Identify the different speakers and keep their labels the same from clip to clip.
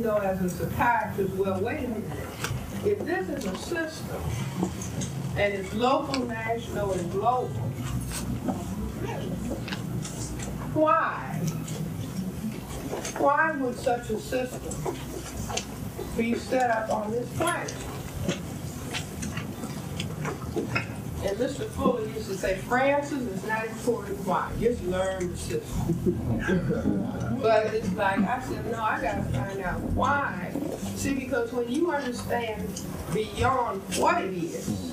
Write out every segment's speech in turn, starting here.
Speaker 1: know, as a psychiatrist, well, wait a minute. If this is a system, and it's local, national, and global, why would such a system be set up on this planet? And Mr. Fuller used to say, Francis, it's not important why, just learn the system. But it's like, I said, no, I gotta find out why. See, because when you understand beyond what it is,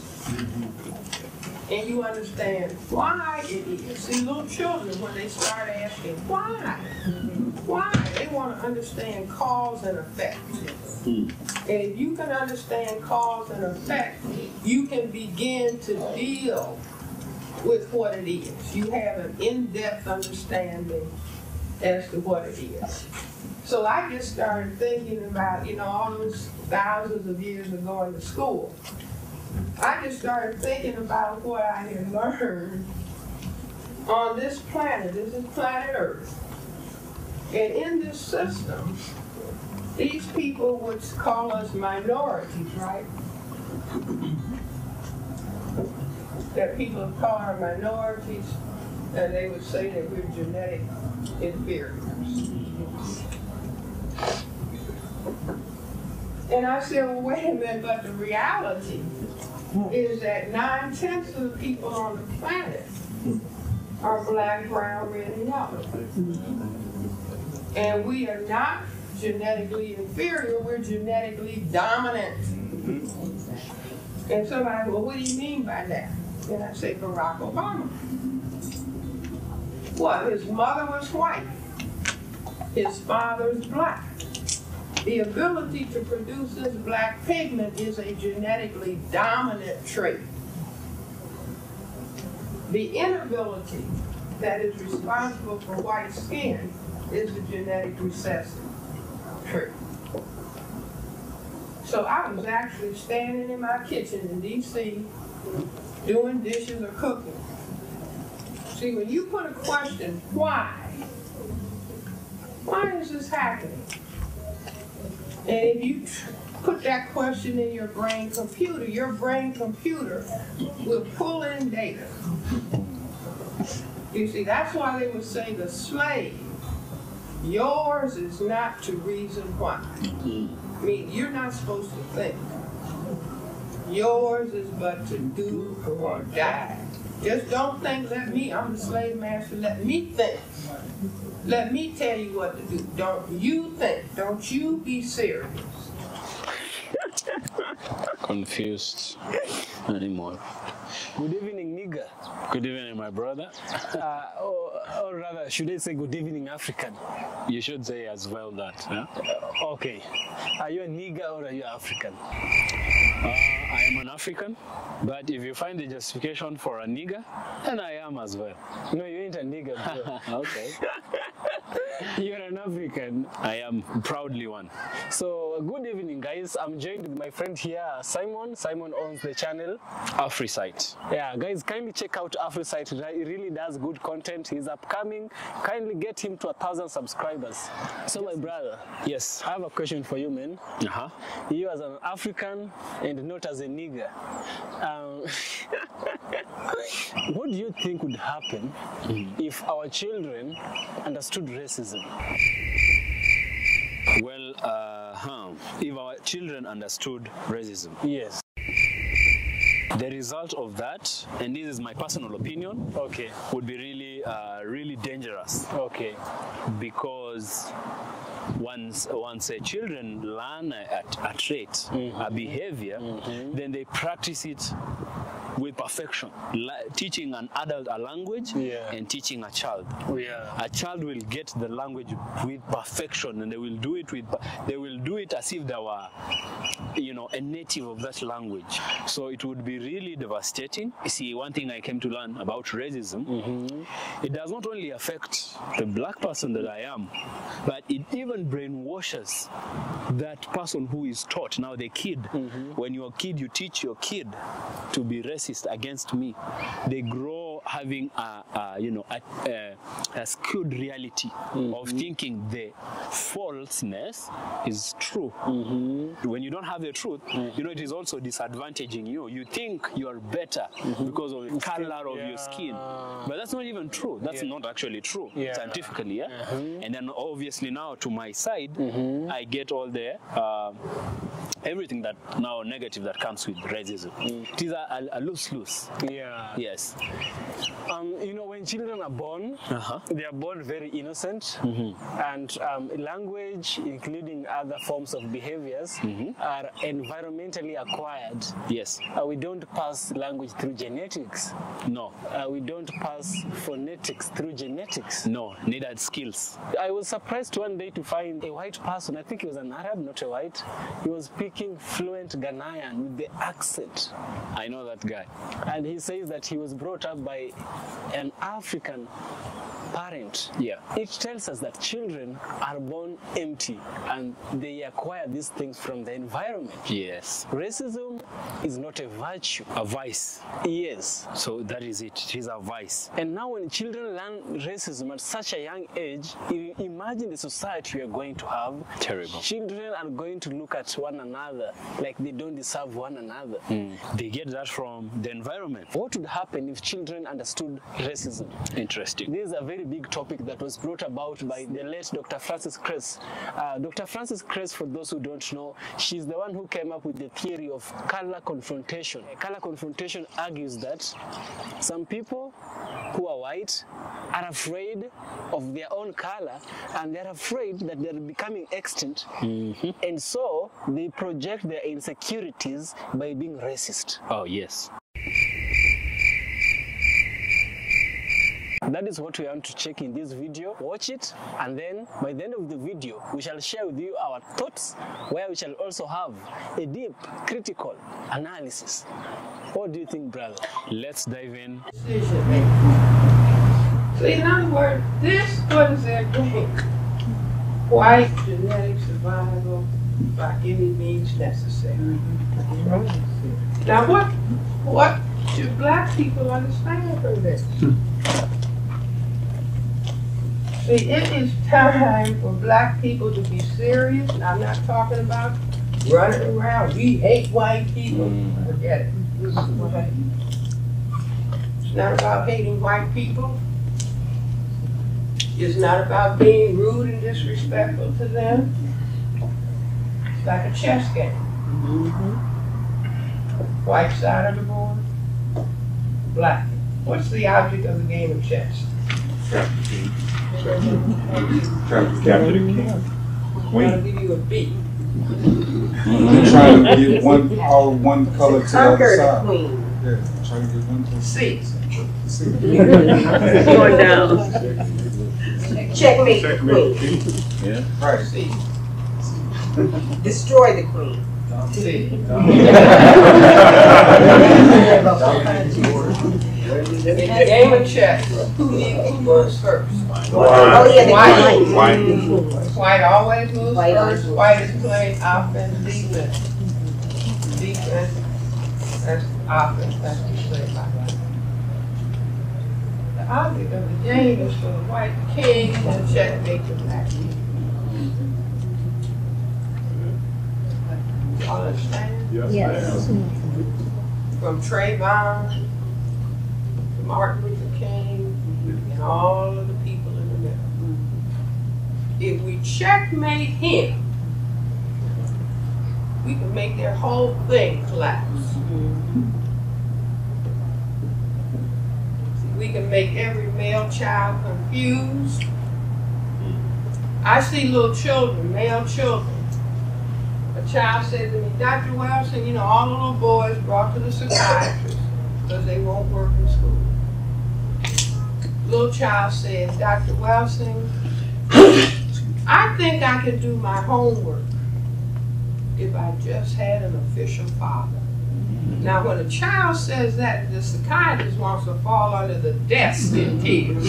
Speaker 1: and you understand why it is. See, little children, when they start asking, why? They want to understand cause and effect. And if you can understand cause and effect, you can begin to deal with what it is. You have an in-depth understanding as to what it is. So I just started thinking about, you know, all those thousands of years of going to school. I just started thinking about what I had learned on this planet. This is planet Earth. And in this system, these people would call us minorities, right? That people call our minorities, and they would say that we're genetic inferiors. And I said, well, wait a minute, but the reality is that 9/10 of the people on the planet are black, brown, red, and yellow. And we are not genetically inferior, we're genetically dominant. And somebody, well, what do you mean by that? And I say, Barack Obama. What? His mother was white. His father's black. The ability to produce this black pigment is a genetically dominant trait. The inability that is responsible for white skin is the genetic recessive trait. So I was actually standing in my kitchen in D.C. doing dishes or cooking. See, when you put a question, why is this happening? And if you put that question in your brain computer will pull in data. You see, that's why they would say the slave, yours is not to reason why. I mean, you're not supposed to think. Yours is but to do or die. Just don't think, I'm the slave master, let me think. Let me tell you what to do. Don't you think. Don't you be serious.
Speaker 2: Confused anymore.
Speaker 3: Good evening, nigger.
Speaker 2: Good evening, my brother.
Speaker 3: Or rather, should I say good evening, African?
Speaker 2: You should say as well that. Yeah?
Speaker 3: Okay. Are you a nigger or are you African?
Speaker 2: I am an African, but if you find the justification for a nigger, then I am as well.
Speaker 3: No, you ain't a nigger, bro.
Speaker 2: Okay.
Speaker 3: You're an African.
Speaker 2: I am proudly one.
Speaker 3: So, good evening, guys. I'm joined with my friend here, Simon. Simon owns the channel
Speaker 2: Afrisite.
Speaker 3: Yeah, guys, kindly check out Afrisite. He really does good content. He's upcoming. Kindly get him to 1,000 subscribers. So, my brother.
Speaker 2: Yes.
Speaker 3: I have a question for you, man. You as an African and not as a nigger. What do you think would happen if our children understood racism?
Speaker 2: Well, if our children understood racism.
Speaker 3: Yes.
Speaker 2: The result of that, and this is my personal opinion,
Speaker 3: okay,
Speaker 2: would be really, really dangerous.
Speaker 3: Okay.
Speaker 2: Because once children learn a trait, a behavior, then they practice it with perfection. Teaching an adult a language and teaching a child. A child will get the language with perfection, and they will do it as if they were, a native of that language. So it would be really devastating. You see, one thing I came to learn about racism, it does not only affect the black person that I am, but it even brainwashes that person who is taught. Now the kid, when you're a kid, you teach your kid to be racist against me. They grow having a skewed reality of thinking the falseness is true. When you don't have the truth, it is also disadvantaging you. You think you are better because of the color of your skin, but that's not even true. That's not actually true scientifically. And then obviously now to my side, I get all the everything that now negative that comes with racism. It is a lose-lose. Yes.
Speaker 3: When children are born, they are born very innocent, and language, including other forms of behaviors, are environmentally acquired.
Speaker 2: Yes.
Speaker 3: We don't pass language through genetics.
Speaker 2: No.
Speaker 3: We don't pass phonetics through genetics.
Speaker 2: No, neither skills.
Speaker 3: I was surprised one day to find a white person, I think he was an Arab, not a white. He was speaking fluent Ghanaian with the accent.
Speaker 2: I know that guy.
Speaker 3: And he says that he was brought up by an African parent.
Speaker 2: Yeah.
Speaker 3: It tells us that children are born empty and they acquire these things from the environment.
Speaker 2: Yes.
Speaker 3: Racism is not a virtue.
Speaker 2: A vice.
Speaker 3: Yes.
Speaker 2: So that is it. It is a vice.
Speaker 3: And now when children learn racism at such a young age, imagine the society we are going to have.
Speaker 2: Terrible.
Speaker 3: Children are going to look at one another like they don't deserve one another.
Speaker 2: They get that from the environment.
Speaker 3: What would happen if children understood racism?
Speaker 2: Interesting.
Speaker 3: This is a very big topic that was brought about by the late Dr. Frances Cress. Dr. Frances Cress, for those who don't know, she's the one who came up with the theory of color confrontation. Color confrontation argues that some people who are white are afraid of their own color, and they're afraid that they're becoming extinct, and so they project their insecurities by being racist.
Speaker 2: Oh, yes.
Speaker 3: That is what we want to check in this video. Watch it, and then by the end of the video, we shall share with you our thoughts, where we shall also have a deep, critical analysis. What do you think, brother?
Speaker 2: Let's dive in.
Speaker 1: Decision making. So in other words, what is their game? White genetic survival by any means necessary. Now what do black people understand from this? See, it is time for black people to be serious, and I'm not talking about running around, we hate white people. Forget it. It's not about hating white people. It's not about being rude and disrespectful to them. It's like a chess game. White side of the board, black. What's the object of the game of chess?
Speaker 4: Trying to capture the king.
Speaker 1: I'm going to give you a B.
Speaker 4: You're trying to get one color to the other side.
Speaker 1: Queen.
Speaker 4: Yeah, trying to get one color.
Speaker 1: C.
Speaker 5: Going down. Checkmate the queen.
Speaker 4: Yeah. Right.
Speaker 1: C.
Speaker 5: Destroy the queen.
Speaker 1: C. In the game of chess, who moves first?
Speaker 5: Oh yeah, the
Speaker 4: White.
Speaker 1: White always moves
Speaker 5: White
Speaker 1: first.
Speaker 5: always
Speaker 1: White is playing offense, defense. Defense, that's offense, that's played by white. The object of the game is for the white king to checkmate the black king. Y'all understand?
Speaker 5: Yes.
Speaker 1: From Trayvon to Martin Luther King and all of the people in the middle. If we checkmate him, we can make their whole thing collapse. We can make every male child confused. I see little children, male children. A child said to me, Dr. Welsing, all the little boys brought to the psychiatrist because they won't work in school. Little child said, Dr. Welsing, I think I could do my homework if I just had an official father. Now, when a child says that, the psychiatrist wants to fall under the desk in tears.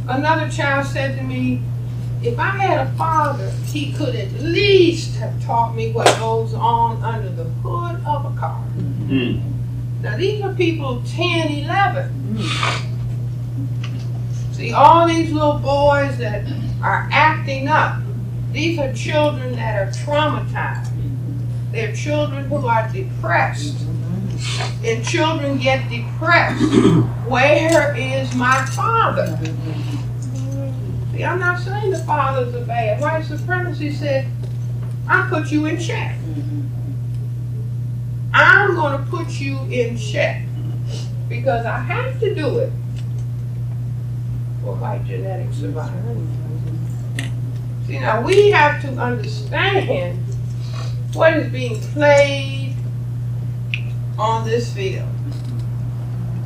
Speaker 1: Another child said to me, if I had a father, he could at least have taught me what goes on under the hood of a car. Now these are people 10, 11. See, all these little boys that are acting up, these are children that are traumatized. They're children who are depressed. And children get depressed. Where is my father? See, I'm not saying the fathers are bad. White supremacy said, I'll put you in check. I'm going to put you in check because I have to do it for white genetic survival. See, now we have to understand what is being played on this field.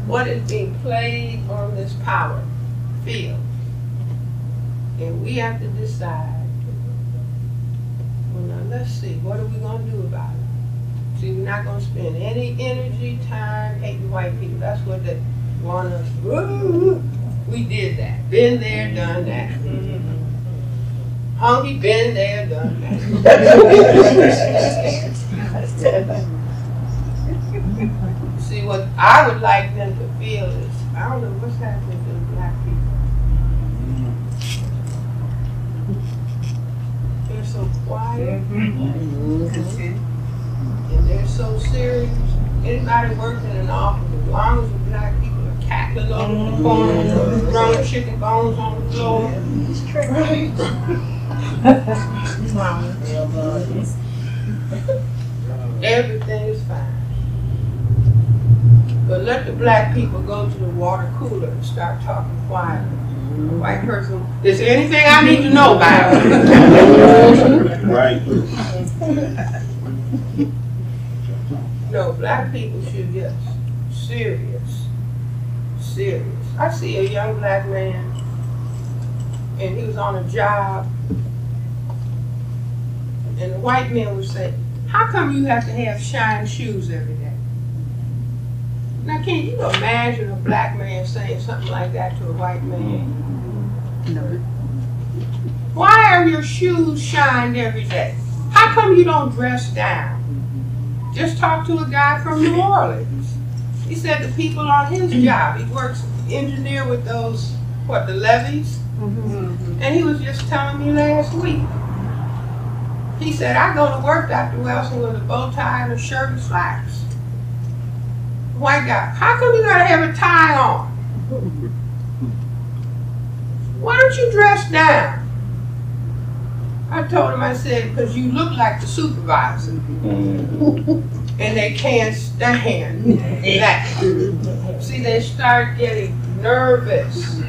Speaker 1: What is being played on this power field. And we have to decide, well, now let's see, what are we going to do about it? See, we're not going to spend any energy, time hating white people. That's what they want us. Woo! We did that. Been there, done that. Hunky, been there, done that. See, what I would like them to feel is, I don't know what's happening to the black people. They're so quiet. And they're so serious. Anybody working in an office, as long as the black people are cackling over the corner, throwing chicken bones on the floor. Right? Everything is fine. But let the black people go to the water cooler and start talking quietly. The white person, is there anything I need to know about?
Speaker 4: Right.
Speaker 1: No, black people should get serious. I see a young black man, and he was on a job, and the white men would say, how come you have to have shiny shoes every day? Now, can you imagine a black man saying something like that to a white man? No. Why are your shoes shined every day? How come you don't dress down? Just talk to a guy from New Orleans. He said the people on his job, he works engineer with those, what, the levees? And he was just telling me last week. He said, I go to work, Dr. Wilson, with a bow tie and a shirt and slacks. White guy, how come you gotta have a tie on? Why don't you dress down? I told him, I said, because you look like the supervisor. And they can't stand that. See, they start getting nervous.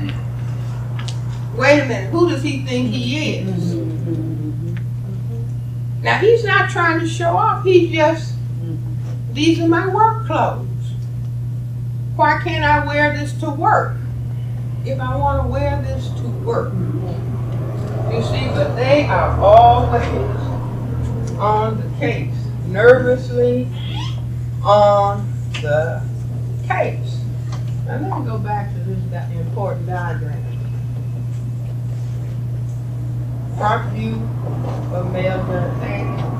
Speaker 1: Wait a minute, who does he think he is? Now, he's not trying to show off. He just, these are my work clothes. Why can't I wear this to work? If I want to wear this to work. You see, but they are always on the case. Nervously on the case. Now let me go back to this important diagram. Front view of male genital,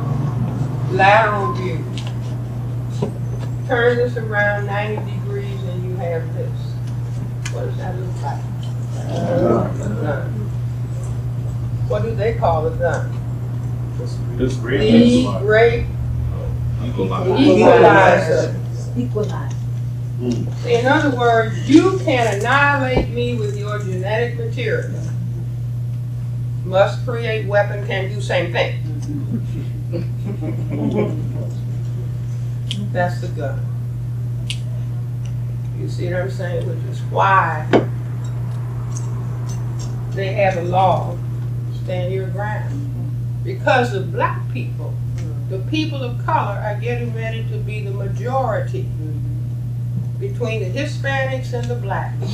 Speaker 1: lateral view. Turn this around 90 degrees and you have this. What does that look like? A gun. What do they call a gun?
Speaker 4: This great
Speaker 1: equalizer. In other words, you can annihilate me with your genetic material. Must create weapon, can do same thing. That's the gun. You see what I'm saying? Which is why they have a law, stand your ground. Because of black people, the people of color are getting ready to be the majority between the Hispanics and the blacks.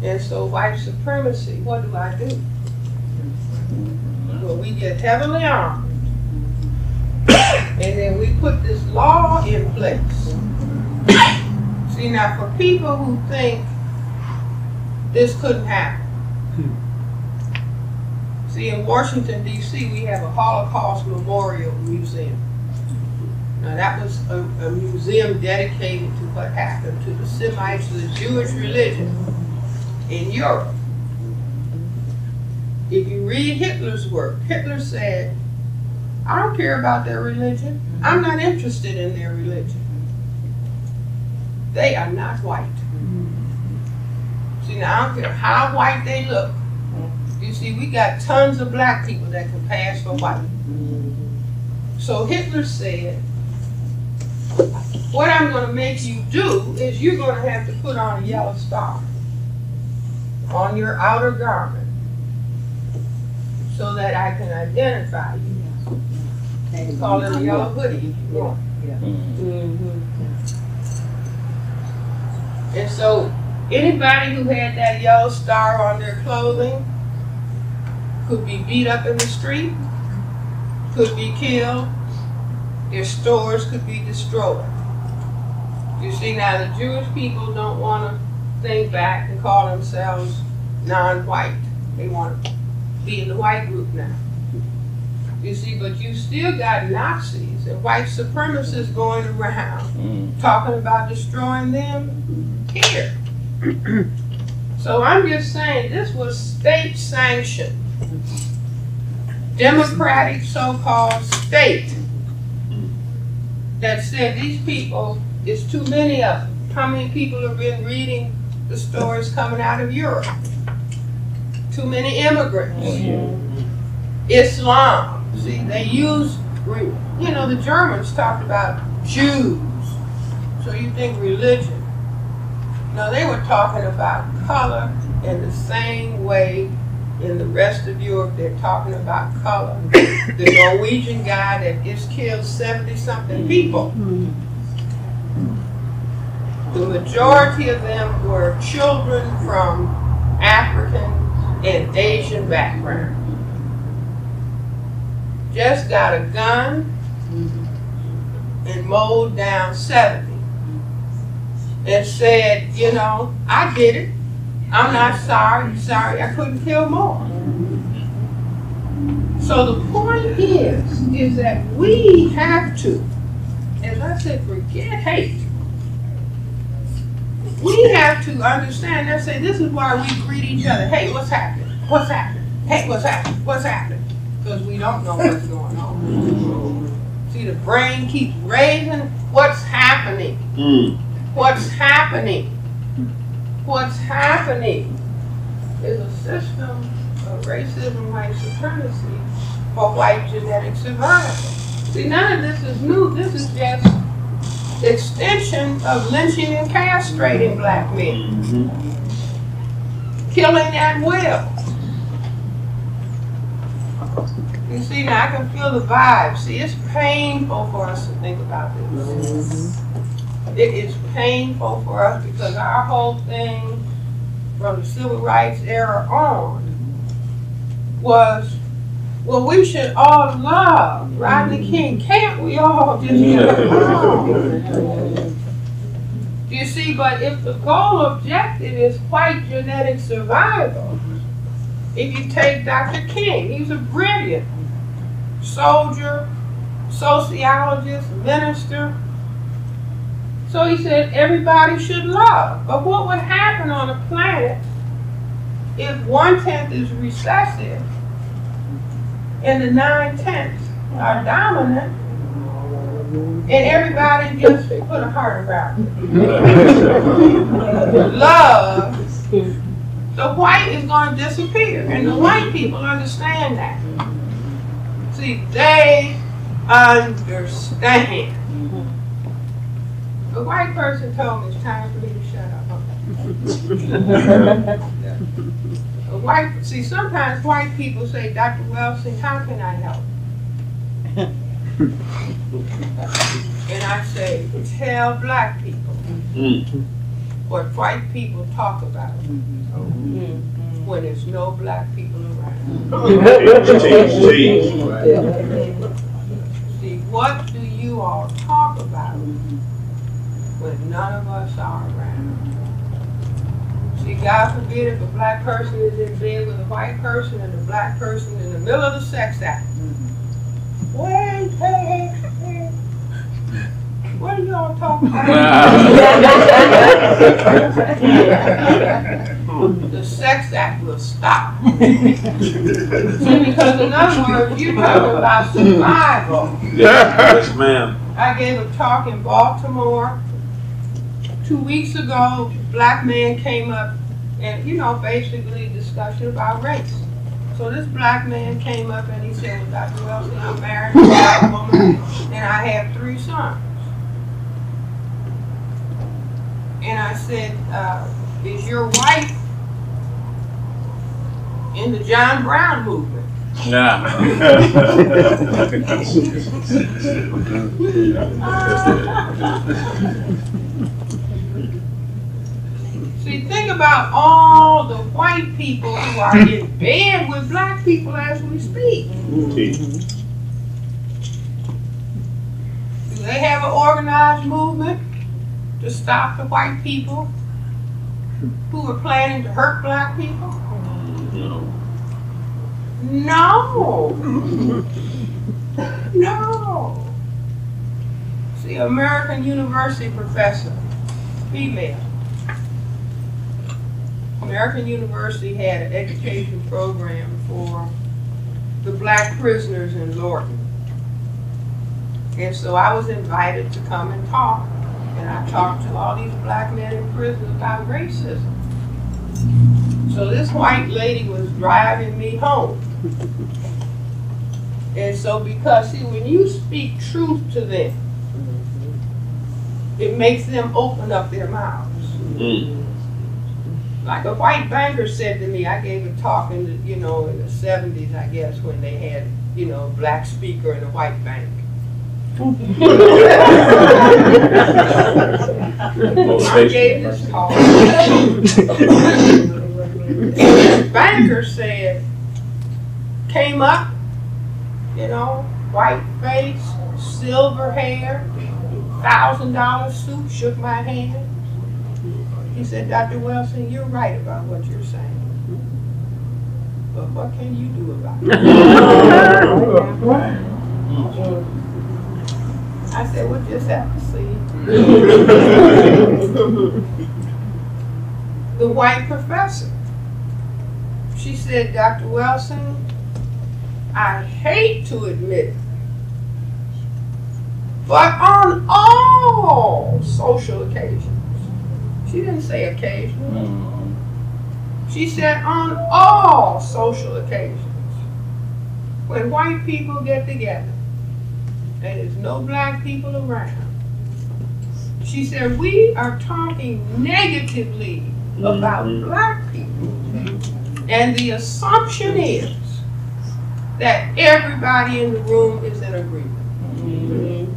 Speaker 1: And so white supremacy, what do I do? Well, we get heavily armed. And then we put this law in place. See, now for people who think this couldn't happen. See, in Washington, D.C., we have a Holocaust Memorial Museum. Now that was a museum dedicated to what happened to the Semites, the Jewish religion in Europe. If you read Hitler's work, Hitler said, I don't care about their religion. I'm not interested in their religion. They are not white. See, now I don't care how white they look. You see, we got tons of black people that can pass for white. So Hitler said, what I'm going to make you do is you're going to have to put on a yellow star on your outer garment so that I can identify you. They call it a yellow hoodie if you want. And so anybody who had that yellow star on their clothing could be beat up in the street, could be killed, their stores could be destroyed. You see, now the Jewish people don't want to think back and call themselves non-white. They want to be in the white group now. You see, but you still got Nazis and white supremacists going around talking about destroying them here. So I'm just saying this was state-sanctioned, democratic so-called state that said these people, it's too many of them. How many people have been reading the stories coming out of Europe? Too many immigrants. Islam. See, they use, you know, the Germans talked about Jews. So you think religion. No, they were talking about color in the same way in the rest of Europe they're talking about color. The Norwegian guy that just killed 70-something people. The majority of them were children from African and Asian background. Just got a gun and mowed down 70 and said, you know, I did it. I'm not sorry. Sorry, I couldn't kill more. So the point is that we have to, as I said, forget hate. We have to understand and say, this is why we greet each other. Hey, what's happening? What's happening? Hey, what's happening? What's happening? Because we don't know what's going on. See, the brain keeps raising what's happening. What's happening? What's happening? There's a system of racism, white supremacy for white genetic survival. See, none of this is new. This is just extension of lynching and castrating black men. Killing at will. You see, now I can feel the vibe. See, it's painful for us to think about this. It is painful for us because our whole thing from the civil rights era on was, well, we should all love Rodney King. Can't we all just get along? You see, but if the goal objective is white genetic survival, if you take Dr. King, he's a brilliant soldier, sociologist, minister. So he said everybody should love. But what would happen on a planet if 1/10 is recessive and the 9/10 are dominant and everybody just put a heart around it? Love. The white is going to disappear, and the white people understand that. See, they understand. A white person told me it's time for me to shut up. See, sometimes white people say, Dr. Wilson, how can I help? And I say, tell black people what white people talk about when there's no black people around. See, what do you all talk about when none of us are around? See, God forbid if a black person is in bed with a white person and the black person in the middle of the sex act. Wait, hey. What are y'all talking about? The sex act will stop. See, because in other words, you're talking about survival.
Speaker 6: Yes, ma'am.
Speaker 1: I gave a talk in Baltimore 2 weeks ago. A black man came up and, basically discussion about race. So this black man came up and he said, well, Dr. Wilson, I'm married to a black woman and I have 3 sons. And I said, is your wife in the John Brown movement?
Speaker 6: Yeah.
Speaker 1: See, think about all the white people who are in bed with black people as we speak. Do they have an organized movement to stop the white people who are planning to hurt black people? No. No. See, American University professor, female. American University had an education program for the black prisoners in Lorton. And so I was invited to come and talk. And I talked to all these black men in prison about racism. So this white lady was driving me home. And so because, see, when you speak truth to them, it makes them open up their mouths. Like a white banker said to me, I gave a talk in the, in the 70s, I guess, when they had, a black speaker in a white bank. I gave this talk. The banker said, came up, white face, silver hair, $1,000 suit, shook my hand. He said, Dr. Wilson, you're right about what you're saying. But what can you do about it? I said, we'll just have to see. The white professor, she said, Dr. Wilson, I hate to admit it, but on all social occasions, she didn't say occasionally, she said on all social occasions, when white people get together, and there's no black people around. She said, we are talking negatively about black people. And the assumption is that everybody in the room is in agreement.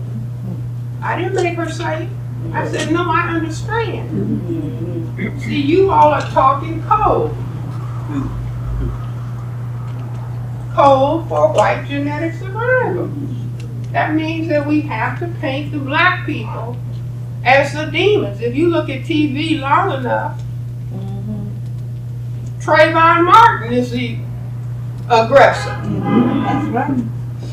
Speaker 1: I didn't make her say it. I said, no, I understand. See, you all are talking code. Code for white genetic survival. That means that we have to paint the black people as the demons. If you look at TV long enough, Trayvon Martin is the aggressor. That's right.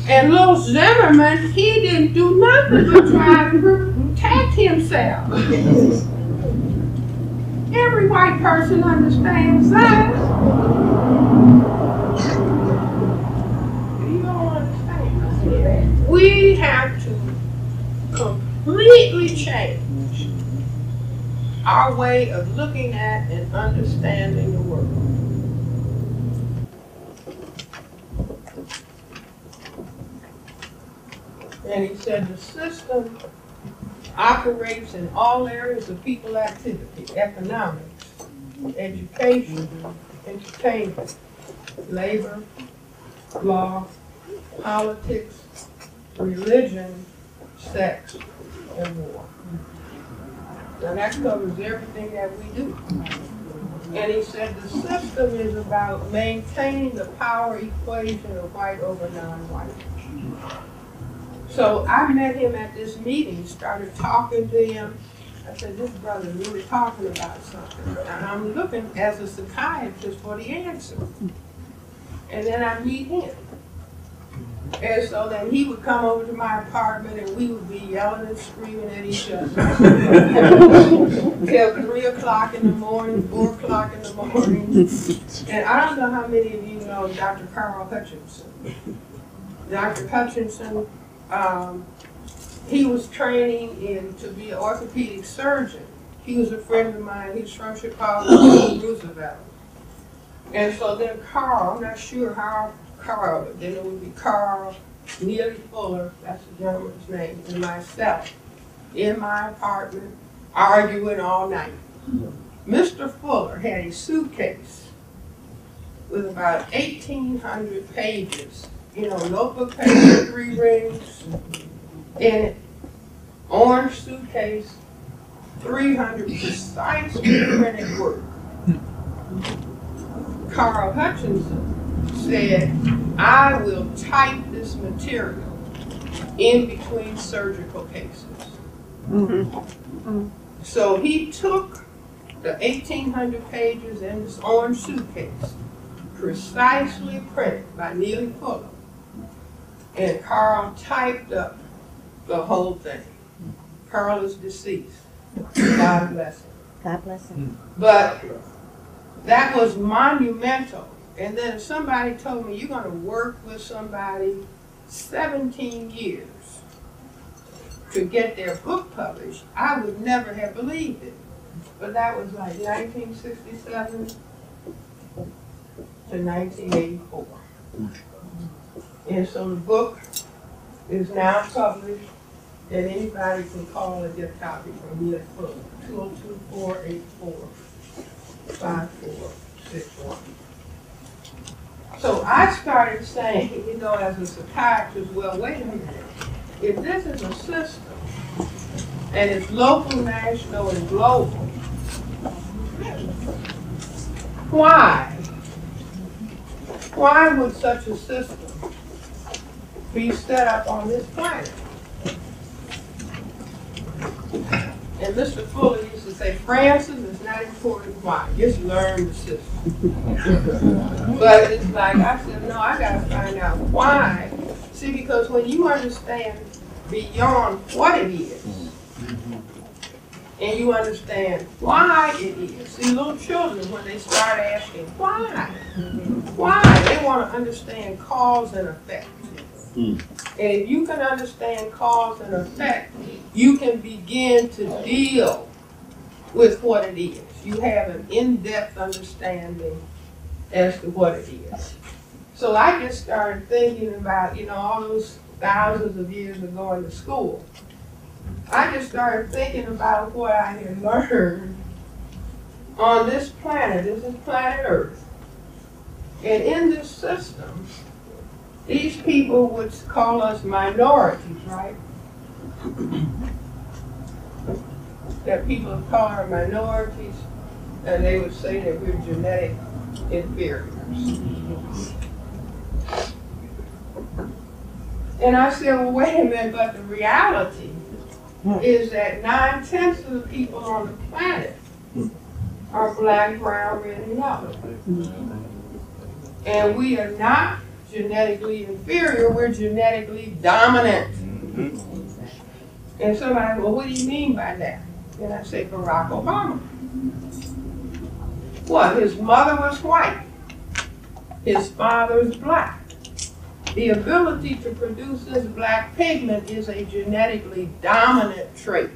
Speaker 1: And Lil Zimmerman, he didn't do nothing but try to protect himself. Every white person understands that. We have to completely change our way of looking at and understanding the world. And he said the system operates in all areas of people activity: economics, education, entertainment, labor, law, politics, religion, sex, and war. Now that covers everything that we do. And he said the system is about maintaining the power equation of white over non-white. So I met him at this meeting, started talking to him. I said, this brother really talking about something. And I'm looking as a psychiatrist for the answer. And then I meet him. And so then he would come over to my apartment and we would be yelling and screaming at each other till 3 o'clock in the morning, 4 o'clock in the morning. And I don't know how many of you know Dr. Carl Hutchinson. Dr. Hutchinson, he was training to be an orthopedic surgeon. He was a friend of mine. He was from Chicago, Roosevelt. And so then Carl, I'm not sure how Carl, but then it would be Carl, Neely Fuller, that's the gentleman's name, and myself in my apartment arguing all night. Mr. Fuller had a suitcase with about 1,800 pages, you know, notebook paper, 3 rings in it, orange suitcase, 300 precisely printed words. Carl Hutchinson said, I will type this material in between surgical cases. So he took the 1,800 pages in this orange suitcase, precisely printed by Neely Fuller, and Carl typed up the whole thing. Carl is deceased. God bless him.
Speaker 5: God bless him.
Speaker 1: But that was monumental. And then if somebody told me you're going to work with somebody 17 years to get their book published, I would never have believed it. But that was like 1967 to 1984. And so the book is now published, and anybody can call and get a copy from me at 202-484-5461. So I started saying, you know, as a psychiatrist, well, wait a minute. If this is a system, and it's local, national, and global, why would such a system be set up on this planet? And Mr. Fuller used to say, Francis, it's not important why, just learn the system. But it's like, I said, no, I gotta find out why. See, because when you understand beyond what it is, and you understand why it is. See, little children, when they start asking, why? They want to understand cause and effect. And if you can understand cause and effect, you can begin to deal with what it is. You have an in-depth understanding as to what it is. So I just started thinking about, you know, all those thousands of years of going to school. I just started thinking about what I had learned on this planet. This is planet Earth. And in this system, these people would call us minorities, right? That people call our minorities, and they would say that we're genetic inferiors. And I said, well, wait a minute, but the reality is that 9/10 of the people on the planet are black, brown, red, and yellow. And we are not genetically inferior, we're genetically dominant. And somebody, well, what do you mean by that? And I say, Barack Obama. What? His mother was white. His father is black. The ability to produce this black pigment is a genetically dominant trait.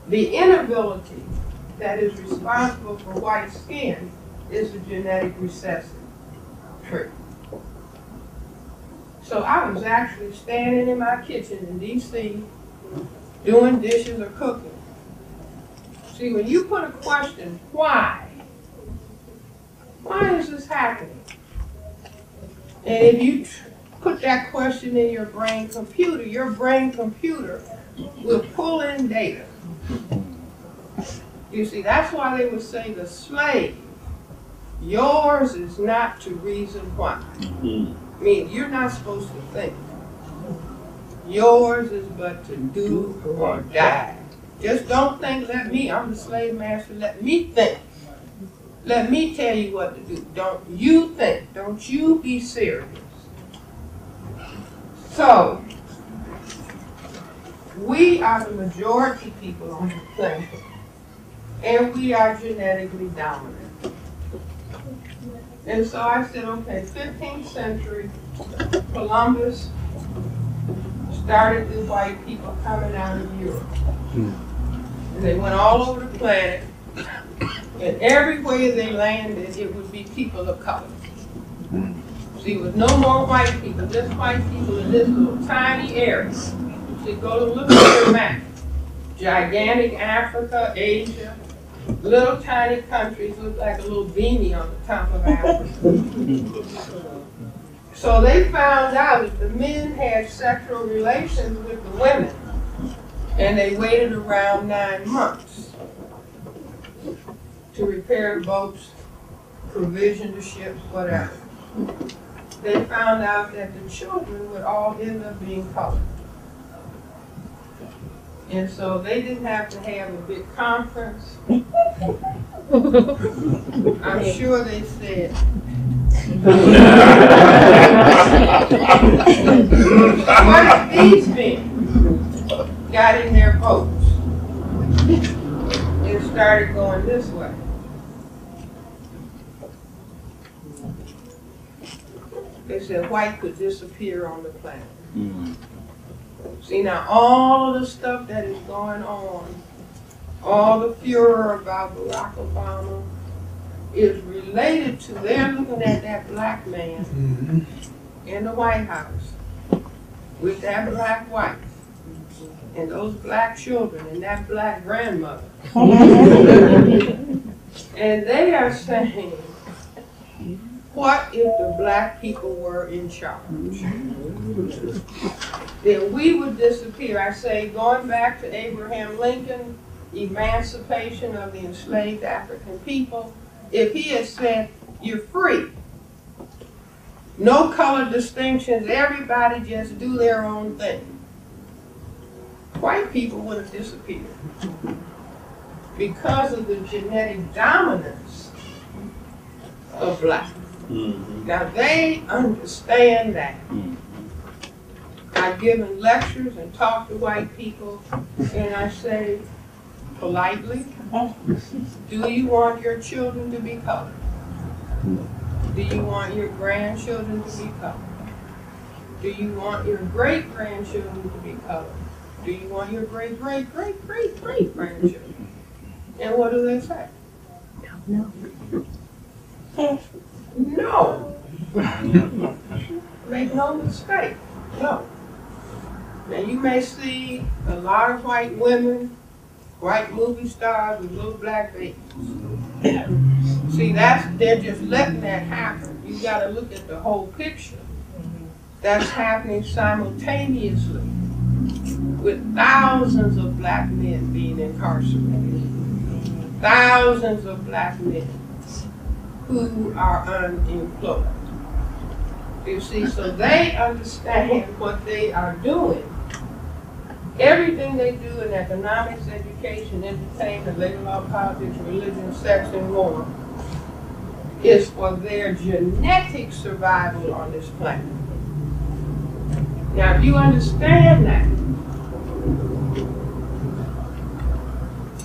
Speaker 1: The inability that is responsible for white skin is a genetic recessive trait. So I was actually standing in my kitchen in D.C. doing dishes or cooking. See, when you put a question, why? Why is this happening? And if you put that question in your brain computer will pull in data. You see, that's why they would say the slave, yours is not to reason why. I mean, you're not supposed to think. Yours is but to do or die. Just don't think, I'm the slave master, let me think. Let me tell you what to do. Don't you think, don't you be serious. So, we are the majority people on the planet, and we are genetically dominant. And so I said, okay, 15th century, Columbus started with white people coming out of Europe. And they went all over the planet, and everywhere they landed, it would be people of color. See, with no more white people, just white people in this little tiny area. See, go to look at your map. Gigantic Africa, Asia, little tiny countries look like a little beanie on the top of Africa. So they found out that the men had sexual relations with the women, and they waited around 9 months to repair boats, provision the ships, whatever. They found out that the children would all end up being colored. And so they didn't have to have a big conference. I'm sure they said, what if these men got in their boats and started going this way? They said white could disappear on the planet. See, now all of the stuff that is going on, all the furor about Barack Obama is related to they're looking at that black man in the White House with that black wife and those black children and that black grandmother. And they are saying, what if the black people were in charge? Then we would disappear. I say, going back to Abraham Lincoln, emancipation of the enslaved African people, if he had said, you're free, no color distinctions, everybody just do their own thing, white people would have disappeared because of the genetic dominance of black. Now they understand that. I've given lectures and talked to white people, and I say politely, do you want your children to be colored? Do you want your grandchildren to be colored? Do you want your great-grandchildren to be colored? Do you want your great-great-great-great-great-grandchildren? And what do they say? No. No. Make no mistake. No. Now you may see a lot of white women, white movie stars with little black babies. See, they're just letting that happen. You got to look at the whole picture. That's happening simultaneously with thousands of black men being incarcerated. Thousands of black men who are unemployed. You see, so they understand what they are doing. Everything they do in economics, education, entertainment, labor law, politics, religion, sex, and more is for their genetic survival on this planet. Now, if you understand that,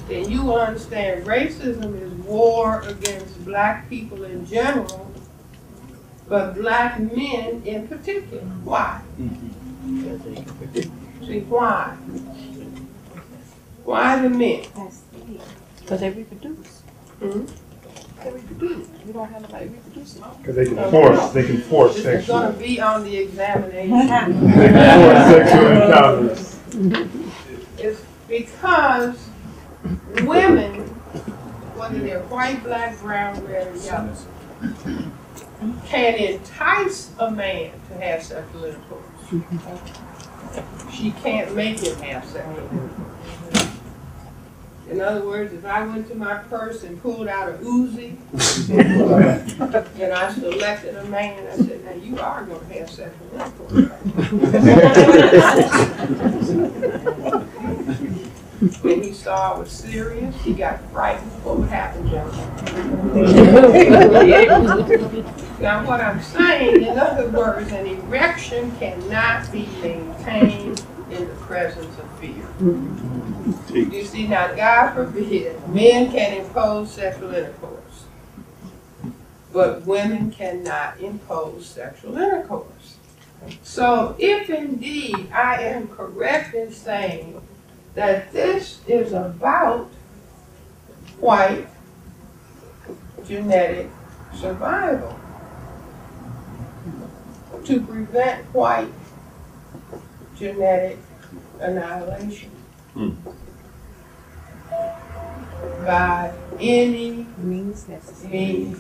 Speaker 1: then you will understand racism is war against black people in general, but black men in particular. Why? See, why? Why the men?
Speaker 7: Because they reproduce.
Speaker 1: Hmm?
Speaker 7: They reproduce. We don't have nobody reproducing.
Speaker 4: Because they can force,
Speaker 1: This is going to be on the examination.
Speaker 4: They can force sexual encounters.
Speaker 1: It's because women, whether they're white, black, brown, red, or yellow, can entice a man to have sexual intercourse. She can't make him have sexual intercourse. In other words, if I went to my purse and pulled out a Uzi, and I selected a man, I said, now you are going to have sexual intercourse. When he saw I was serious, he got frightened. What would happen, John? Now what I'm saying, in other words, an erection cannot be maintained in the presence of fear. You see, now God forbid, men can impose sexual intercourse, but women cannot impose sexual intercourse. So if indeed I am correct in saying that this is about white genetic survival, to prevent white genetic annihilation by any means necessary.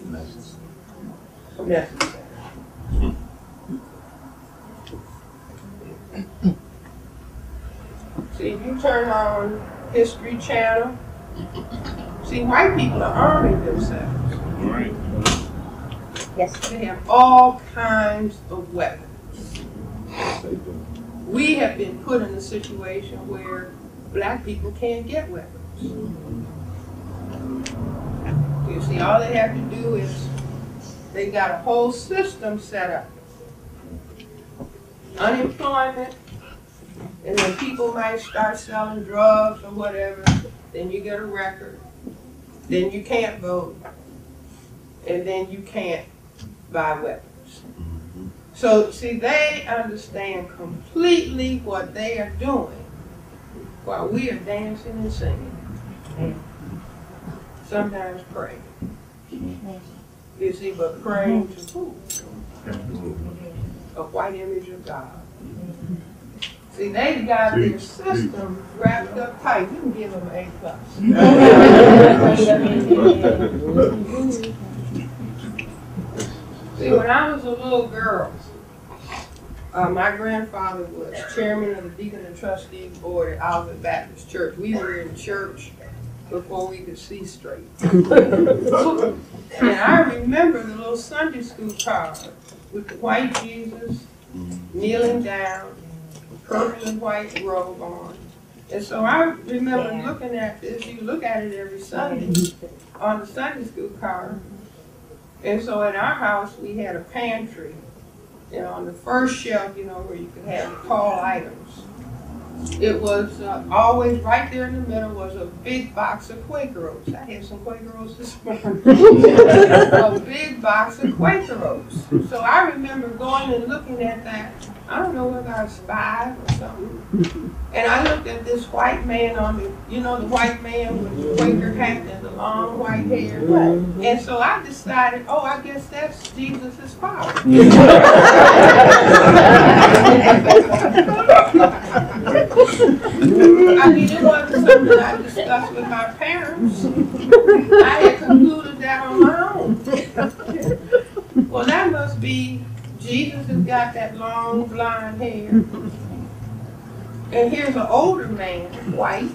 Speaker 1: See, if you turn on History Channel, see, white people are arming themselves.
Speaker 6: Right.
Speaker 5: Yes.
Speaker 1: They have all kinds of weapons. We have been put in a situation where black people can't get weapons. You see, all they have to do is, they got a whole system set up. Unemployment, and then people might start selling drugs or whatever, then you get a record, then you can't vote, and then you can't buy weapons. So, see, they understand completely what they are doing while we are dancing and singing. Sometimes praying. You see, but praying to who? A white image of God. See, they've got their system wrapped up tight. You can give them an A+. See, when I was a little girl, my grandfather was chairman of the Deacon and Trustee Board at Olivet Baptist Church. We were in church before we could see straight. And I remember the little Sunday school card with the white Jesus kneeling down, purple and white robe on. And so I remember looking at this. You look at it every Sunday on the Sunday school card. And so in our house, we had a pantry. You know, on the first shelf, you know, where you could have the tall items. It was always right there in the middle was a big box of Quaker Oats. I had some Quaker Oats this morning. A big box of Quaker Oats. So I remember going and looking at that. I don't know whether I was 5 or something. And I looked at this white man on the, you know, the white man with the Quaker hat and the long white hair. And so I decided, oh, I guess that's Jesus' father. I mean, it wasn't something I discussed with my parents. I had concluded that on my own. Well, that must be Jesus has got that long blonde hair. And here's an older man, white.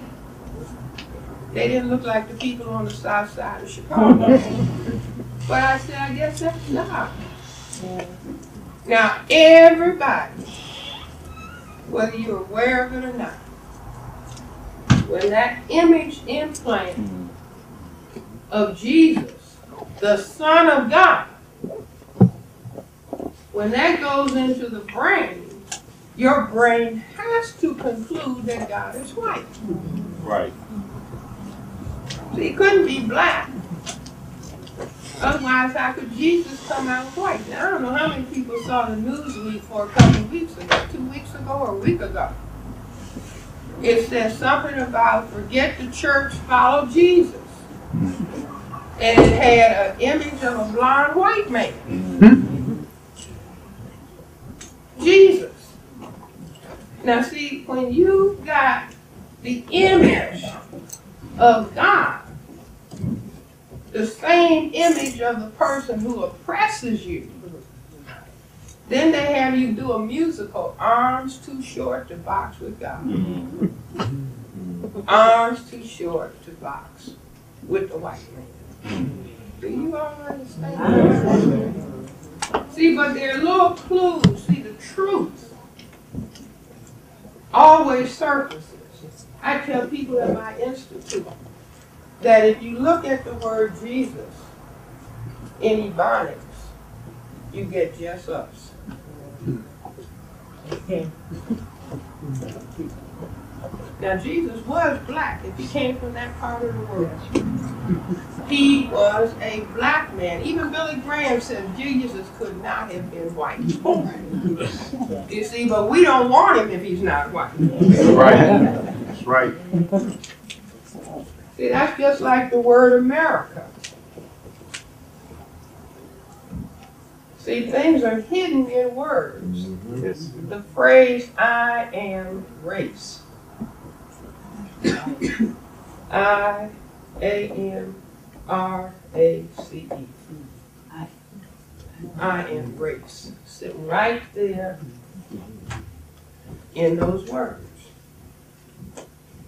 Speaker 1: They didn't look like the people on the south side of Chicago. But I said, I guess that's not. Now, everybody, whether you're aware of it or not, when that image implant of Jesus, the Son of God, when that goes into the brain, your brain has to conclude that God is white.
Speaker 6: Right.
Speaker 1: So he couldn't be black. Otherwise, how could Jesus come out white? Now, I don't know how many people saw the Newsweek for a couple of weeks ago, 2 weeks ago or a week ago. It says something about forget the church, follow Jesus. And it had an image of a blonde white man. Jesus. Now see, when you got the image of God, the same image of the person who oppresses you, then they have you do a musical, Arms Too Short to Box with God. Arms too short to box with the white man. Do you all understand? See, but there are little clues. See, the truth always surfaces. I tell people at my institute that if you look at the word Jesus in Ebonics, you get just us. Now Jesus was black if he came from that part of the world. He was a black man. Even Billy Graham says Jesus could not have been white. You see, but we don't want him if he's not white.
Speaker 6: That's right. That's right.
Speaker 1: See, that's just like the word America. See, things are hidden in words.
Speaker 6: Yes.
Speaker 1: The phrase, I am race. I-A-M-R-A-C-E. I am race. Sitting right there in those words.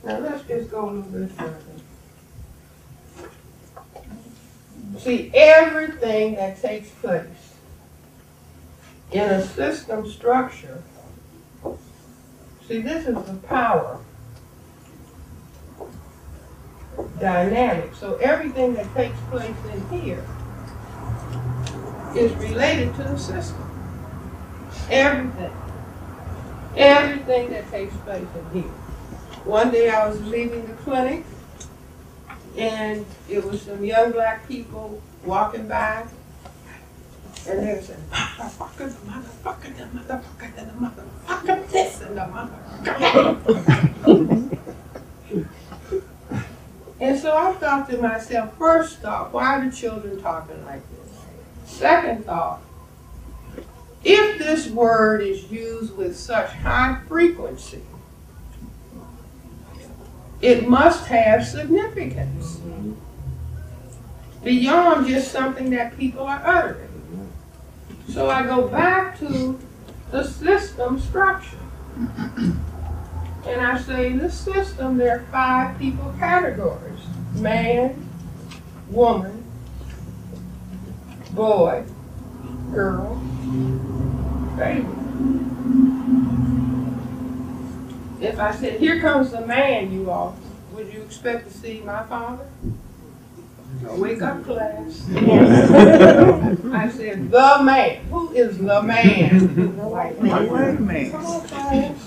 Speaker 1: Now let's just go a little bit further. See, everything that takes place in a system structure, see, this is the power dynamic. So everything that takes place in here is related to the system. Everything. Everything that takes place in here. One day I was leaving the clinic, and it was some young black people walking by, and they were saying, motherfucker, the motherfucker, the motherfucker, the motherfucker, this and the motherfucker. And so I thought to myself, first thought, why are the children talking like this? Second thought, if this word is used with such high frequency, it must have significance beyond just something that people are uttering. So I go back to the system structure. And I say, in this system, there are 5 people categories: man, woman, boy, girl, baby. If I said, here comes the man, you all, would you expect to see my father? Wake up, class. I said, the man. Who is the man? The white man. The white man. Come on, class.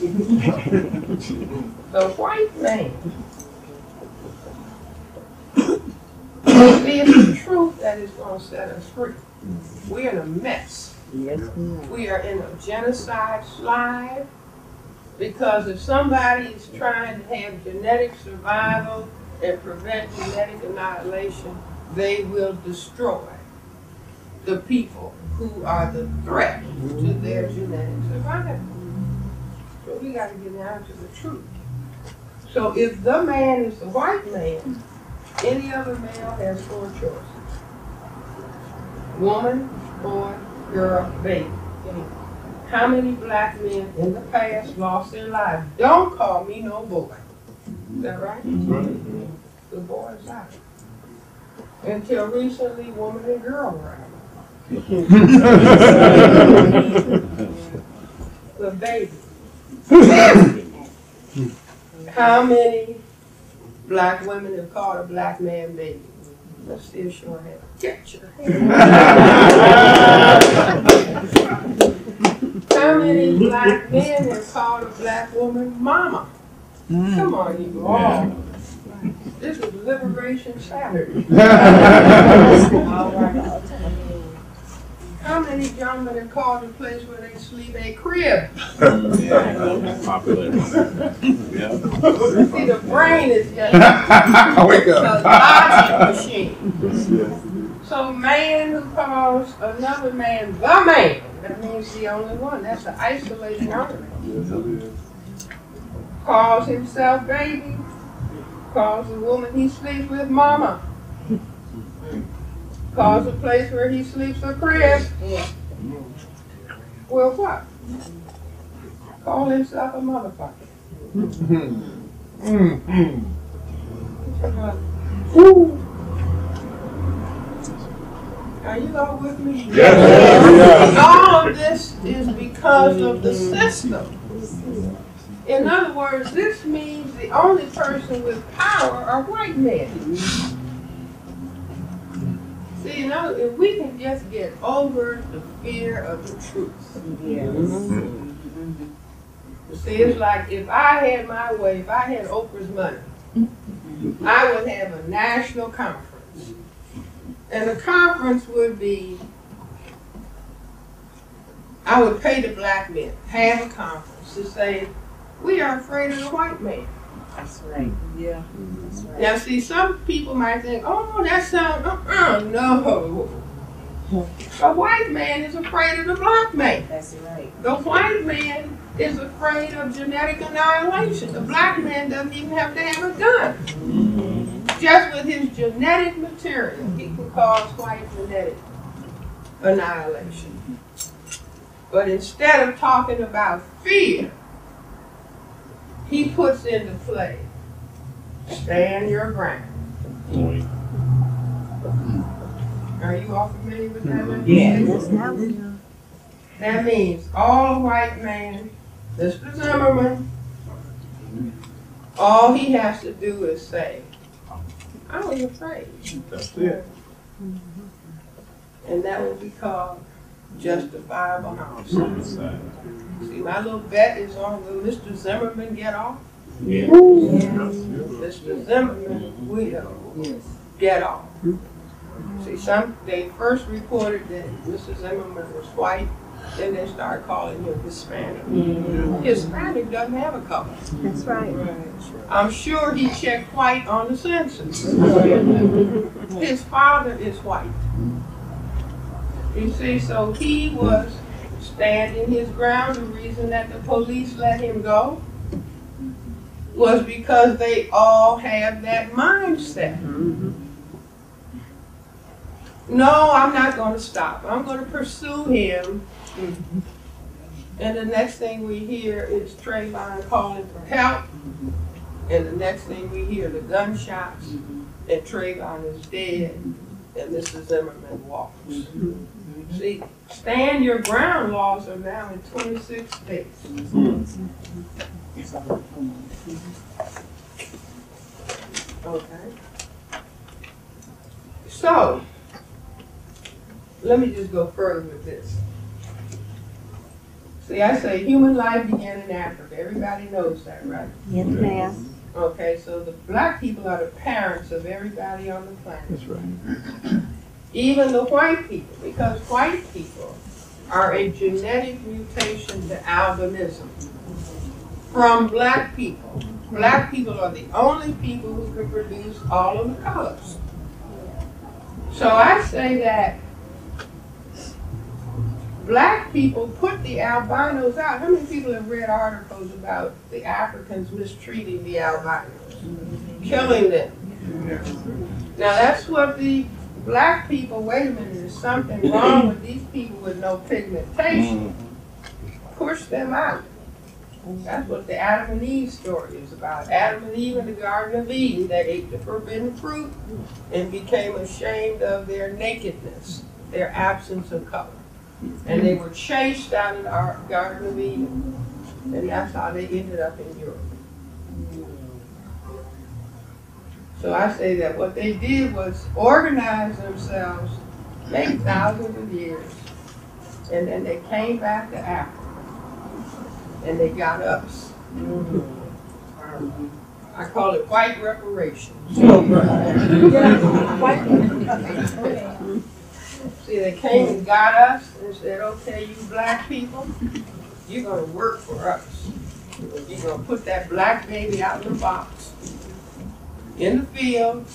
Speaker 1: The white man. See, it's the truth that is going to set us free. We're in a mess. Yes. We are in a genocide slide, because if somebody is trying to have genetic survival and prevent genetic annihilation, they will destroy the people who are the threat to their genetic survival. So we got to get down to the truth. So if the man is the white man, any other male has 4 choices: woman, boy, girl, baby. How many black men in the past lost their lives? Don't call me no boy. Is that right? The boy is out. Until recently, woman and girl were out. The baby. How many black women have called a black man baby? Let's see if your hand. Get your hand. How many black men have called a black woman mama? Come on, you all. This is Liberation Saturday. All right. How many gentlemen have called a place where they sleep a crib?
Speaker 6: Yeah, popular. Yeah.
Speaker 1: See, the brain is just
Speaker 4: Wake
Speaker 1: a
Speaker 4: up.
Speaker 1: logic machine. So man who calls another man the man, that means the only one. That's an isolating argument.
Speaker 4: Yes, it is.
Speaker 1: Calls himself baby, calls the woman he sleeps with mama, calls the place where he sleeps a crib. Well, what? Call himself a motherfucker. Ooh. Are you all with me?
Speaker 4: Yes.
Speaker 1: All of this is because of the system. In other words, this means the only person with power are white men. See, See, you know, if we can just get over the fear of the truth. See, it's like if I had my way, if I had Oprah's money, I would have a national conference. And the conference would be, I would pay the black men, have a conference to say, we are afraid of the white man.
Speaker 7: That's right. Yeah. That's right.
Speaker 1: Now, see, some people might think, oh, that sounds, no. The white man is afraid of the black man.
Speaker 7: That's right.
Speaker 1: The white man is afraid of genetic annihilation. The black man doesn't even have to have a gun. Just with his genetic material, he can cause white genetic annihilation. But instead of talking about fear, he puts into play, stand your ground. Are you all familiar with that?
Speaker 5: Yes.
Speaker 1: That means all white man, Mr. Zimmerman, all he has to do is say, I was afraid.
Speaker 6: That's it.
Speaker 1: And that will be called justifiable homicide. See, my little bet is on, will Mr. Zimmerman get off?
Speaker 6: Yeah.
Speaker 1: Mr. Zimmerman will get off. See, they first reported that Mr. Zimmerman was white, then they started calling him Hispanic. Hispanic doesn't have a color.
Speaker 5: That's right.
Speaker 1: I'm sure he checked white on the census. His father is white. You see, so he was standing his ground. The reason that the police let him go was because they all have that mindset. No, I'm not going to stop. I'm going to pursue him. And the next thing we hear is Trayvon calling for help. And the next thing we hear the gunshots, and Trayvon is dead, and Mr. Zimmerman walks. See, stand your ground laws are now in 26 states. Okay. So, let me just go further with this. See, I say human life began in Africa. Everybody knows that, right?
Speaker 5: Yes, ma'am.
Speaker 1: Okay, so the black people are the parents of everybody on the planet.
Speaker 6: That's right.
Speaker 1: Even the white people, because white people are a genetic mutation to albinism from black people. Black people are the only people who can produce all of the colors. So I say that black people put the albinos out. How many people have read articles about the Africans mistreating the albinos, killing them? Now that's what the black people, wait a minute, there's something wrong with these people with no pigmentation. Push them out. That's what the Adam and Eve story is about. Adam and Eve in the Garden of Eden, they ate the forbidden fruit and became ashamed of their nakedness, their absence of color. And they were chased out of the Garden of Eden. And that's how they ended up in Europe. So I say that what they did was organize themselves, maybe thousands of years, and then they came back to Africa. And they got us. I call it white reparations. See, they came and got us and said, okay, you black people, you're going to work for us. You're going to put that black baby out in the box, in the field,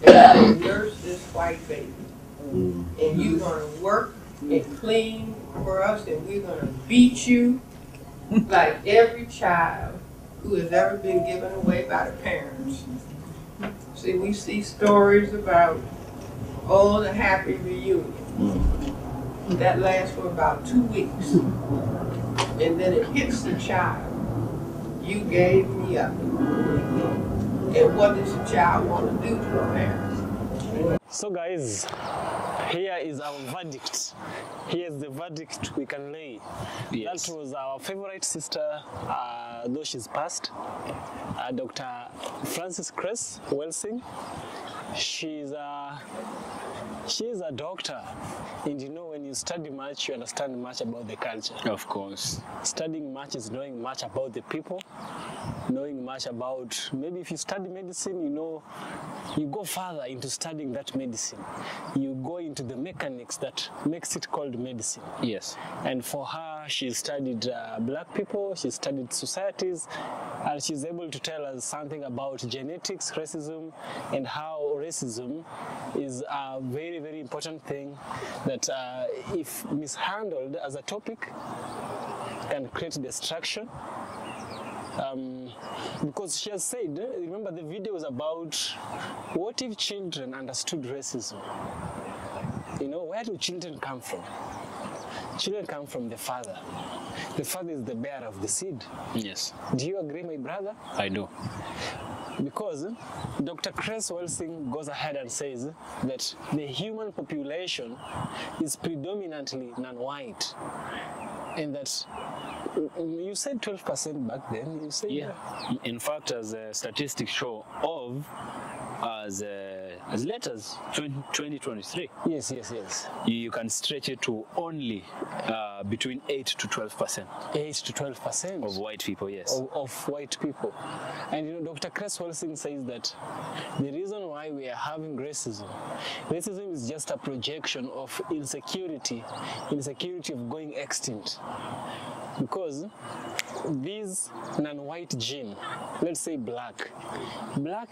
Speaker 1: and nurse this white baby. And you're going to work and clean for us, and we're going to beat you like every child who has ever been given away by the parents. See, we see stories about, oh, the happy reunion. That lasts for about 2 weeks. And then it hits the child. You gave me up. And what does the child want to do to the parents?
Speaker 3: So guys, here is our verdict. Here's the verdict we can lay.
Speaker 2: Yes.
Speaker 3: That was our favorite sister, though she's passed, Dr. Frances Cress Welsing. She's She's a doctor, and you know, when you study much, you understand much about the culture.
Speaker 2: Of course.
Speaker 3: Studying much is knowing much about the people, knowing much about, maybe if you study medicine, you know, you go further into studying that medicine. You go into the mechanics that makes it called medicine.
Speaker 2: Yes.
Speaker 3: And for her, she studied black people, she studied societies, and she's able to tell us something about genetics, racism, and how racism is a very, very important thing that if mishandled as a topic, can create destruction. Because she has said, remember the video was about what if children understood racism? You know, where do children come from? Children come from the father. The father is the bearer of the seed.
Speaker 2: Yes.
Speaker 3: Do you agree, my brother?
Speaker 2: I do.
Speaker 3: Because Dr. Chris Welsing goes ahead and says that the human population is predominantly non-white. And that you said 12% back then. You said
Speaker 2: Yeah. In fact, as statistics show, as late as 2023,
Speaker 3: Yes, yes, yes.
Speaker 2: you can stretch it to only between 8 to 12%
Speaker 3: 8 to 12%
Speaker 2: of white people. Yes.
Speaker 3: of white people. And you know, Dr. Chris Welsing says that the reason why we are having racism is just a projection of insecurity of going extinct. Because this non-white gene, let's say black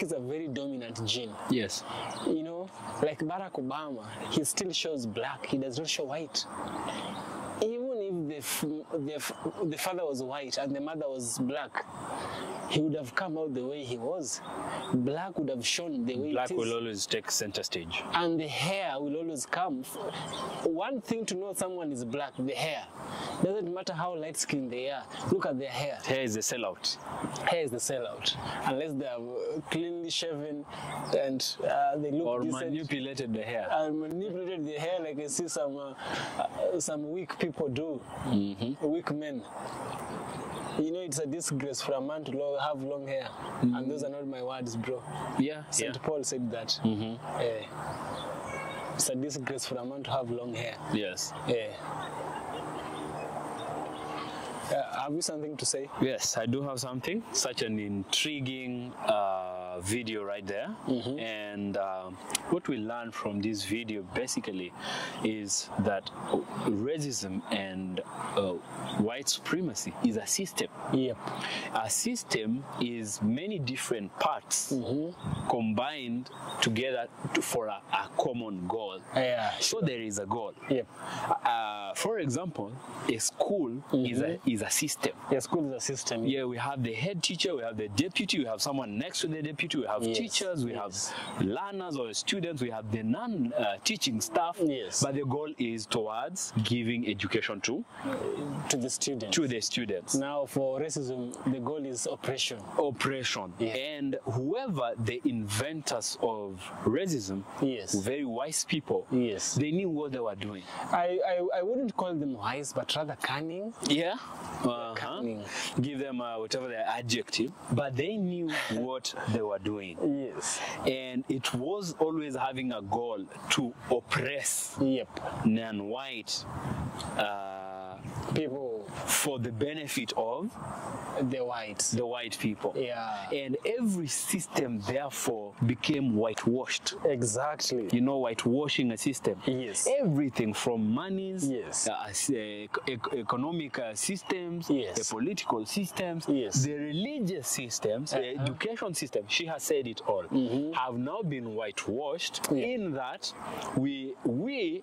Speaker 3: is a very dominant gene.
Speaker 2: Yes.
Speaker 3: You know, like Barack Obama, he still shows black, he does not show white. Even if the father was white and the mother was black, he would have come out the way he was. Black would have shown the way
Speaker 2: Black
Speaker 3: it is.
Speaker 2: will always take center stage.
Speaker 3: And the hair will always come. One thing to know someone is black, the hair. Doesn't matter how light skinned they are. Look at their hair.
Speaker 2: Hair is the sellout.
Speaker 3: Hair is the sellout. Unless they are cleanly shaven and they look
Speaker 2: Or
Speaker 3: decent.
Speaker 2: manipulated the hair.
Speaker 3: And manipulated the hair like I see some weak people do. Weak men. You know, it's a disgrace for a man to have long hair. And those are not my words, bro.
Speaker 2: Yeah.
Speaker 3: St. Paul said that. It's a disgrace for a man to have long hair.
Speaker 2: Yes.
Speaker 3: Have you something to say?
Speaker 2: Yes, I do have something. Such an intriguing video right there. And what we learn from this video basically is that racism and white supremacy is a system.
Speaker 3: Yep.
Speaker 2: A system is many different parts combined together for a common goal.
Speaker 3: Yeah.
Speaker 2: So there is a goal.
Speaker 3: Yep.
Speaker 2: For example, a school is a system.
Speaker 3: Yeah, school is a system.
Speaker 2: Yeah, we have the head teacher, we have the deputy, we have someone next to the deputy, we have teachers, we have learners or students, we have the non-teaching staff.
Speaker 3: Yes.
Speaker 2: But the goal is towards giving education to
Speaker 3: the students.
Speaker 2: the students.
Speaker 3: Now, for racism, the goal is oppression.
Speaker 2: Oppression.
Speaker 3: Yeah.
Speaker 2: And whoever the inventors of racism,
Speaker 3: Yes.
Speaker 2: very wise people,
Speaker 3: Yes.
Speaker 2: they knew what they were doing.
Speaker 3: I wouldn't call them wise, but rather cunning.
Speaker 2: Yeah.
Speaker 3: Cunning.
Speaker 2: Give them whatever their adjective, but they knew what they were doing.
Speaker 3: Yes.
Speaker 2: And it was always having a goal to oppress
Speaker 3: Yep.
Speaker 2: non-white
Speaker 3: People,
Speaker 2: for the benefit of
Speaker 3: the whites.
Speaker 2: the white people.
Speaker 3: Yeah.
Speaker 2: And every system therefore became whitewashed.
Speaker 3: Exactly.
Speaker 2: You know, whitewashing a system.
Speaker 3: Yes.
Speaker 2: Everything from monies,
Speaker 3: Yes.
Speaker 2: economic systems,
Speaker 3: Yes.
Speaker 2: the political systems,
Speaker 3: Yes.
Speaker 2: the religious systems, the education system. She has said it all. Have now been whitewashed in that we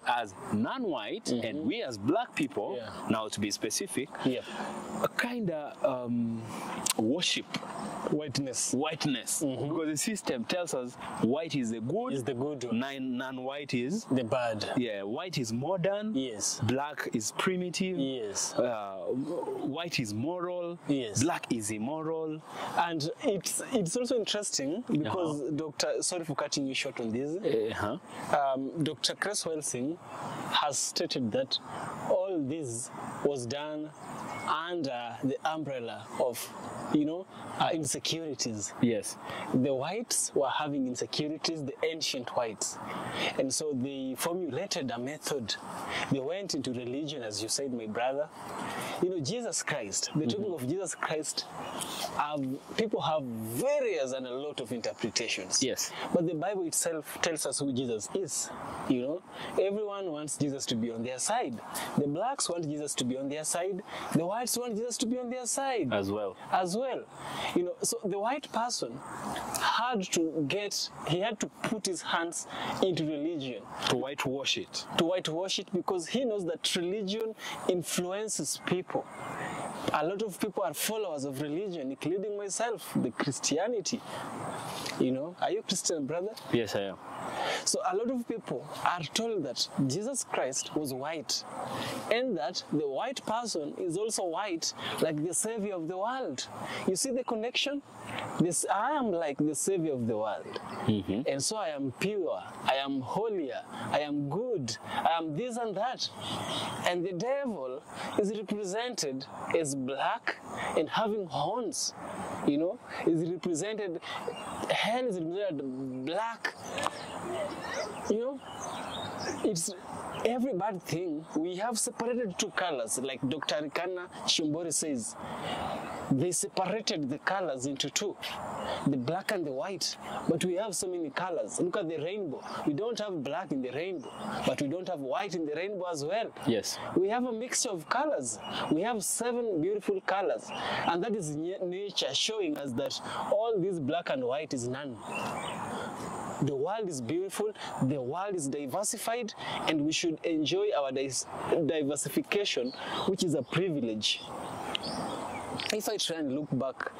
Speaker 2: as non-white and we as black people, now to be specific, kind of worship
Speaker 3: Whiteness.
Speaker 2: because the system tells us white is the good,
Speaker 3: Is the good one.
Speaker 2: non-white is
Speaker 3: The bad.
Speaker 2: white is modern,
Speaker 3: Yes.
Speaker 2: black is primitive,
Speaker 3: Yes.
Speaker 2: white is moral,
Speaker 3: Yes.
Speaker 2: black is immoral.
Speaker 3: And it's also interesting because sorry for cutting you short on this. Dr. Chris Welsing has stated that all this was done under the umbrella of, insecurities.
Speaker 2: Yes.
Speaker 3: The whites were having insecurities, the ancient whites. And so they formulated a method. They went into religion, as you said, my brother. Jesus Christ, the topic of Jesus Christ, people have various and a lot of interpretations.
Speaker 2: Yes.
Speaker 3: But the Bible itself tells us who Jesus is. Everyone wants Jesus to be on their side. The blacks want Jesus to be on their side. The whites want Jesus to be on their side.
Speaker 2: As well.
Speaker 3: So the white person had to put his hands into religion.
Speaker 2: To whitewash it.
Speaker 3: To whitewash it, because he knows that religion influences people. A lot of people are followers of religion, including myself, the Christianity. Are you Christian, brother?
Speaker 2: Yes, I am.
Speaker 3: So a lot of people are told that Jesus Christ was white, and that the white person is also white, like the Savior of the world. You see the connection? I am like the Savior of the world. And so I am pure, I am holier, I am good, I am this and that. And the devil is represented as black and having horns. Is represented, hell is represented black. It's every bad thing. We have separated two colors, like Dr. Rikana Shimbori says. They separated the colors into two, the black and the white. But we have so many colors. Look at the rainbow. We don't have black in the rainbow, but we don't have white in the rainbow as well.
Speaker 2: Yes.
Speaker 3: We have a mixture of colors. We have 7 beautiful colors. And that is nature showing us that all this black and white is none. The world is beautiful, the world is diversified, and we should enjoy our diversification, which is a privilege. If I try and look back,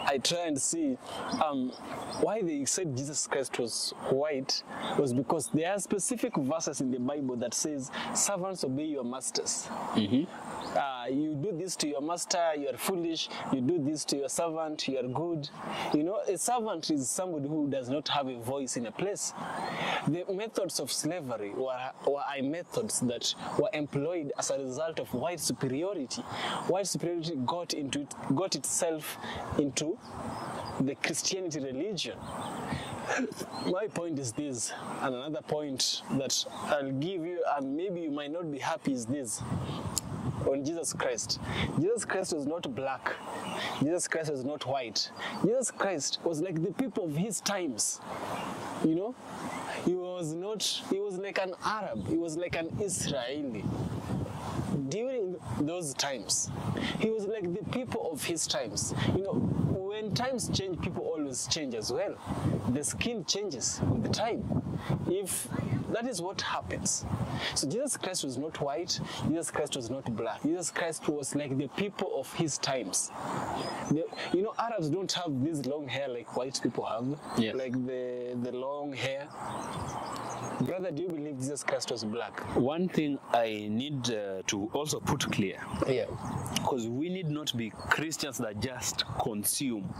Speaker 3: I try and see why they said Jesus Christ was white was because there are specific verses in the Bible that says, servants, obey your masters. You do this to your master, you are foolish. You do this to your servant, you are good. A servant is somebody who does not have a voice in a place. The methods of slavery were methods that were employed as a result of white superiority. White superiority got itself into the Christianity religion. My point is this, and another point that I'll give you, and maybe you might not be happy, is this. On Jesus Christ. Jesus Christ was not black. Jesus Christ was not white. Jesus Christ was like the people of his times. He was like an Arab. He was like an Israeli. During those times, he was like the people of his times. When times change, people always change as well. The skin changes with the time. That is what happens. So Jesus Christ was not white, Jesus Christ was not black. Jesus Christ was like the people of his times. Arabs don't have this long hair like white people have, like the long hair. Brother, do you believe Jesus Christ was black?
Speaker 2: One thing I need to also put clear. Because we need not be Christians that just consume.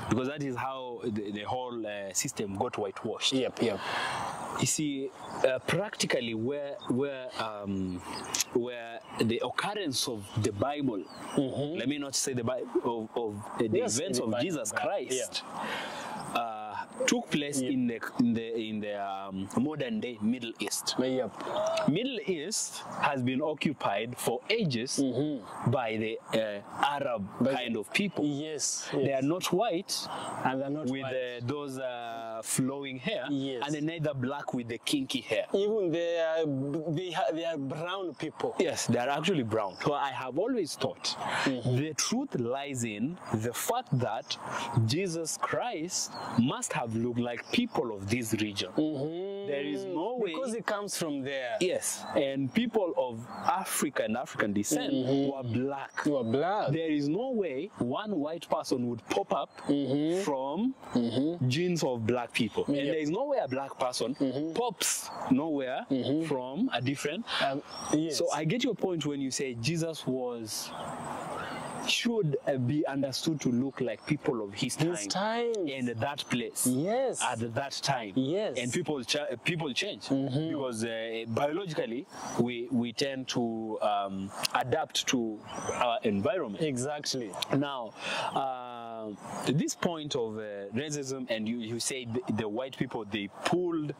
Speaker 2: Because that is how the whole system got whitewashed. You see, practically where the occurrence of the Bible, let me not say the Bible, of the events of Jesus Christ, took place in the modern day Middle East. Middle East has been occupied for ages by the Arab kind of people. They are not white,
Speaker 3: and they're not
Speaker 2: with those flowing hair, and they're neither black with the kinky hair.
Speaker 3: Even they are brown people.
Speaker 2: Yes, they are actually brown. So I have always thought the truth lies in the fact that Jesus Christ must have looked like people of this region. There is no way,
Speaker 3: because it comes from there.
Speaker 2: Yes, and people of Africa and African descent were black. There is no way one white person would pop up from genes of black people, and there is no way a black person pops nowhere from a different. So I get your point when you say Jesus was should be understood to look like people of his time
Speaker 3: times.
Speaker 2: and that place.
Speaker 3: Yes.
Speaker 2: At that time.
Speaker 3: Yes.
Speaker 2: And people change because biologically we tend to adapt to our environment.
Speaker 3: Exactly.
Speaker 2: Now, this point of racism, and you say the white people, they pulled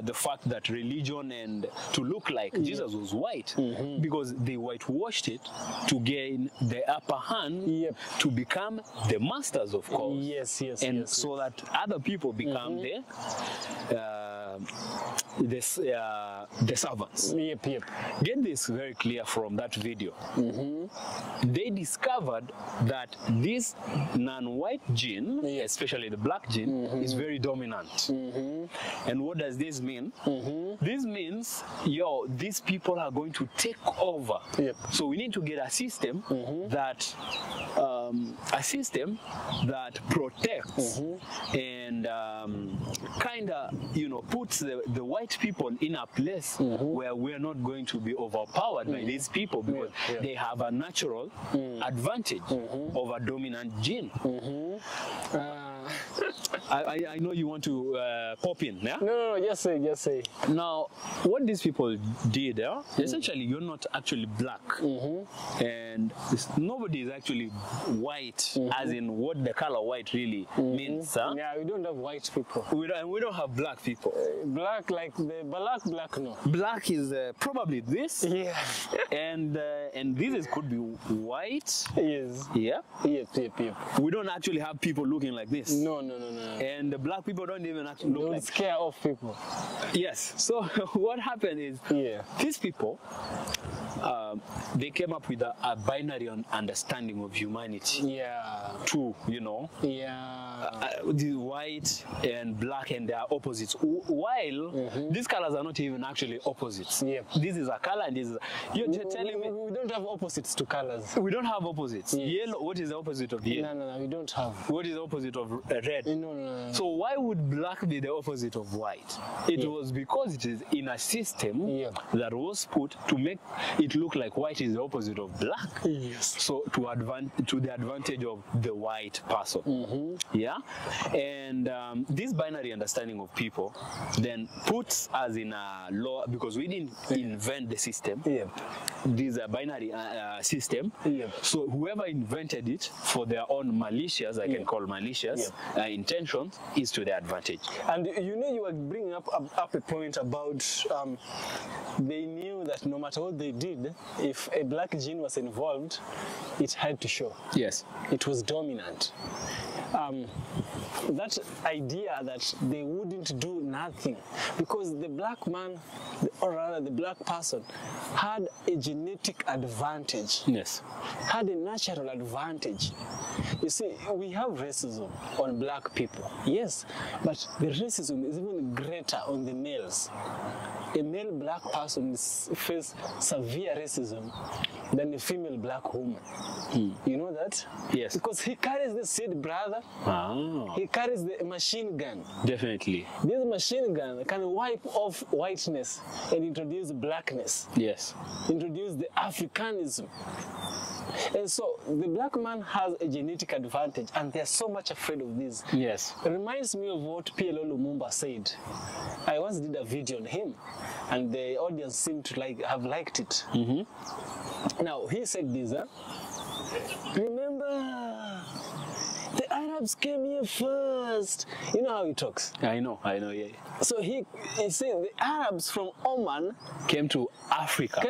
Speaker 2: the fact that religion and to look like Jesus was white because they whitewashed it to gain the upper hand to become the masters, of course.
Speaker 3: Yes, yes.
Speaker 2: And so that other people become the servants.
Speaker 3: Yep.
Speaker 2: Get this very clear from that video. They discovered that this non-white gene, especially the black gene, is very dominant. And what does this mean? This means, these people are going to take over. So we need to get a system that protects and kind of, puts the white people in a place where we're not going to be overpowered by these people because they have a natural advantage of a dominant gene. I know you want to pop in, yeah?
Speaker 3: No, just say.
Speaker 2: Now, what these people did, essentially, you're not actually black, and nobody is actually white, as in what the color white really means. Huh?
Speaker 3: Yeah, we don't have white people.
Speaker 2: We don't have black people.
Speaker 3: Black, like the black, no.
Speaker 2: Black is probably this.
Speaker 3: Yeah.
Speaker 2: And this could be white.
Speaker 3: Yes.
Speaker 2: Yeah.
Speaker 3: Yep.
Speaker 2: We don't actually have people looking like this.
Speaker 3: No.
Speaker 2: And the black people don't even actually look like.
Speaker 3: Scare off people.
Speaker 2: Yes. So what happened is these people, they came up with a binary understanding of humanity.
Speaker 3: Yeah.
Speaker 2: Two,
Speaker 3: Yeah.
Speaker 2: The white and black, and they are opposites. While these colors are not even actually opposites.
Speaker 3: Yep.
Speaker 2: This is a color and this is you're telling me
Speaker 3: we don't have opposites to colors.
Speaker 2: We don't have opposites.
Speaker 3: Yes.
Speaker 2: Yellow, what is the opposite of yellow?
Speaker 3: No, we don't have.
Speaker 2: What is the opposite of red?
Speaker 3: No.
Speaker 2: So why would black be the opposite of white? It was because it is in a system that was put to make it look like white is the opposite of black.
Speaker 3: Yes.
Speaker 2: So to the advantage of the white person. Yeah. And this binary understanding of people then puts us in a law because we didn't invent the system. This is a binary system. So whoever invented it for their own malicious, I can call malicious intentions, is to their advantage.
Speaker 3: And you were bringing up a point about they knew that no matter what they did, if a black gene was involved, it had to show.
Speaker 2: Yes.
Speaker 3: It was dominant. That idea that they wouldn't do nothing because the black man, or rather the black person, had a genetic advantage.
Speaker 2: Yes.
Speaker 3: Had a natural advantage. You see, we have racism on black people, yes, but the racism is even greater on the males. A male black person faces severe racism than a female black woman. You know that?
Speaker 2: Yes.
Speaker 3: Because he carries the seed, brother. He carries the machine gun.
Speaker 2: Definitely.
Speaker 3: This machine gun can wipe off whiteness and introduce blackness.
Speaker 2: Yes.
Speaker 3: Introduce the Africanism. And so the black man has a genetic advantage, and they're so much afraid of this.
Speaker 2: Yes.
Speaker 3: It reminds me of what PLO Lumumba said. I once did a video on him, and the audience seemed to have liked it. Now, he said this, remember, the Arabs came here first. You know how he talks?
Speaker 2: I know, yeah.
Speaker 3: So he said the Arabs from Oman
Speaker 2: came to Africa.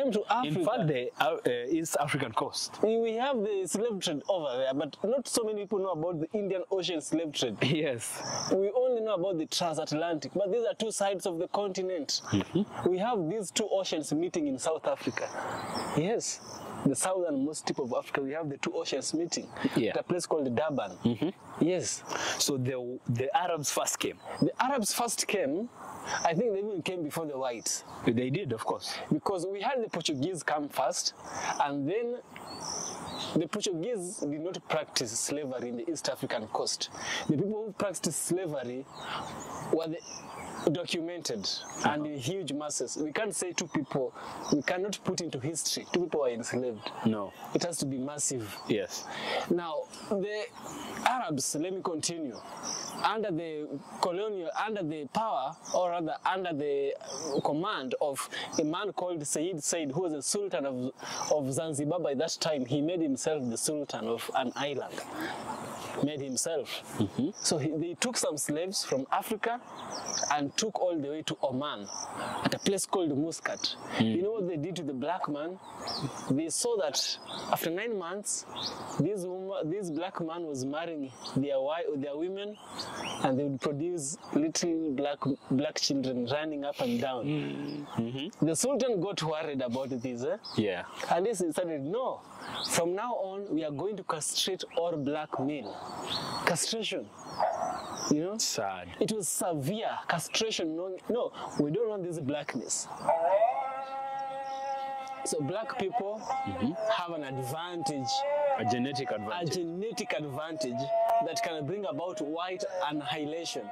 Speaker 2: In fact, the East African coast.
Speaker 3: We have the slave trade over there, but not so many people know about the Indian Ocean slave trade.
Speaker 2: Yes.
Speaker 3: We only know about the transatlantic, but these are two sides of the continent. We have these two oceans meeting in South Africa. Yes. The southernmost tip of Africa, we have the two oceans meeting at a place called Durban. Yes.
Speaker 2: So the Arabs first came.
Speaker 3: The Arabs first came. I think they even came before the whites.
Speaker 2: They did, of course.
Speaker 3: Because we had the Portuguese come first, and then the Portuguese did not practice slavery in the East African coast. The people who practiced slavery were the documented and in huge masses. We can't say two people, we cannot put into history, two people are enslaved.
Speaker 2: No.
Speaker 3: It has to be massive.
Speaker 2: Yes.
Speaker 3: Now, the Arabs, let me continue, under the colonial, under the power, or rather under the command of a man called Said, who was the Sultan of Zanzibar by that time. He made himself the Sultan of an island. Made himself. So they took some slaves from Africa and took all the way to Oman at a place called Muscat. You know what they did to the black man? They saw that after 9 months, this black man was marrying their women, and they would produce little black children running up and down. The Sultan got worried about this.
Speaker 2: Yeah.
Speaker 3: And he decided, no, from now on, we are going to castrate all black men. Castration. You know?
Speaker 2: Sad.
Speaker 3: It was severe castration. No, we don't want this blackness. So black people have an advantage.
Speaker 2: A genetic advantage.
Speaker 3: A genetic advantage that can bring about white annihilation.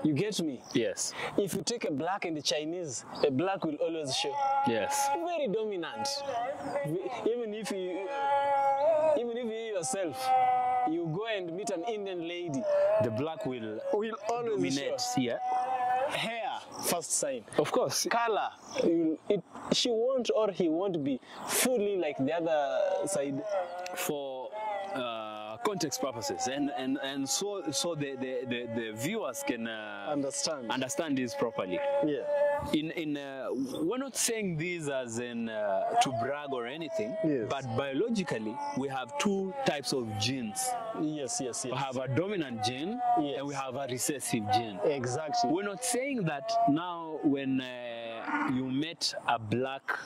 Speaker 3: You get me?
Speaker 2: Yes.
Speaker 3: If you take a black and a Chinese, a black will always show.
Speaker 2: Yes.
Speaker 3: Very dominant. Even if you yourself, you go and meet an Indian lady,
Speaker 2: The black will
Speaker 3: always
Speaker 2: dominate.
Speaker 3: show.
Speaker 2: Yeah.
Speaker 3: Hair, first sign.
Speaker 2: Of course.
Speaker 3: Color, she won't or he won't be fully like the other side.
Speaker 2: For context purposes, and so the viewers can understand this properly.
Speaker 3: Yeah.
Speaker 2: We're not saying this as in to brag or anything,
Speaker 3: Yes.
Speaker 2: but biologically we have two types of genes.
Speaker 3: Yes.
Speaker 2: We have a dominant gene,
Speaker 3: Yes.
Speaker 2: and we have a recessive gene.
Speaker 3: Exactly.
Speaker 2: We're not saying that now when you met a black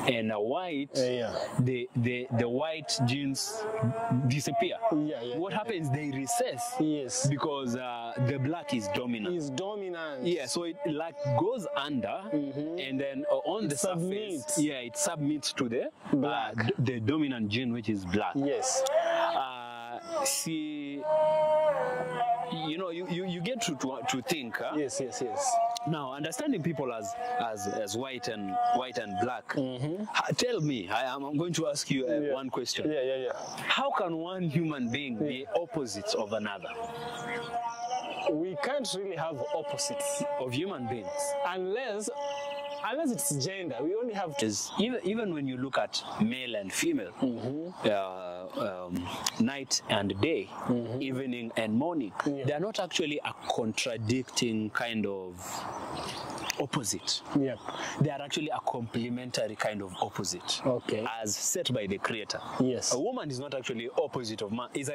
Speaker 2: and a white, the white genes disappear. What happens? They recess.
Speaker 3: Yes.
Speaker 2: Because the black is dominant.
Speaker 3: Is dominant.
Speaker 2: Yeah, so it like goes under, and then on the surface, it submits to the
Speaker 3: black,
Speaker 2: the dominant gene, which is black.
Speaker 3: Yes.
Speaker 2: See, you know, you get to think. Huh?
Speaker 3: Yes.
Speaker 2: Now, understanding people as white and black. Tell me, I'm going to ask you one question.
Speaker 3: Yeah.
Speaker 2: How can one human being be opposite of another?
Speaker 3: We can't really have opposites
Speaker 2: of human beings
Speaker 3: unless it's gender. We only have
Speaker 2: even when you look at male and female, night and day, evening and morning, they are not actually a contradicting kind of opposite.
Speaker 3: Yeah.
Speaker 2: They are actually a complementary kind of opposite.
Speaker 3: Okay.
Speaker 2: As set by the Creator.
Speaker 3: Yes.
Speaker 2: A woman is not actually opposite of man. It's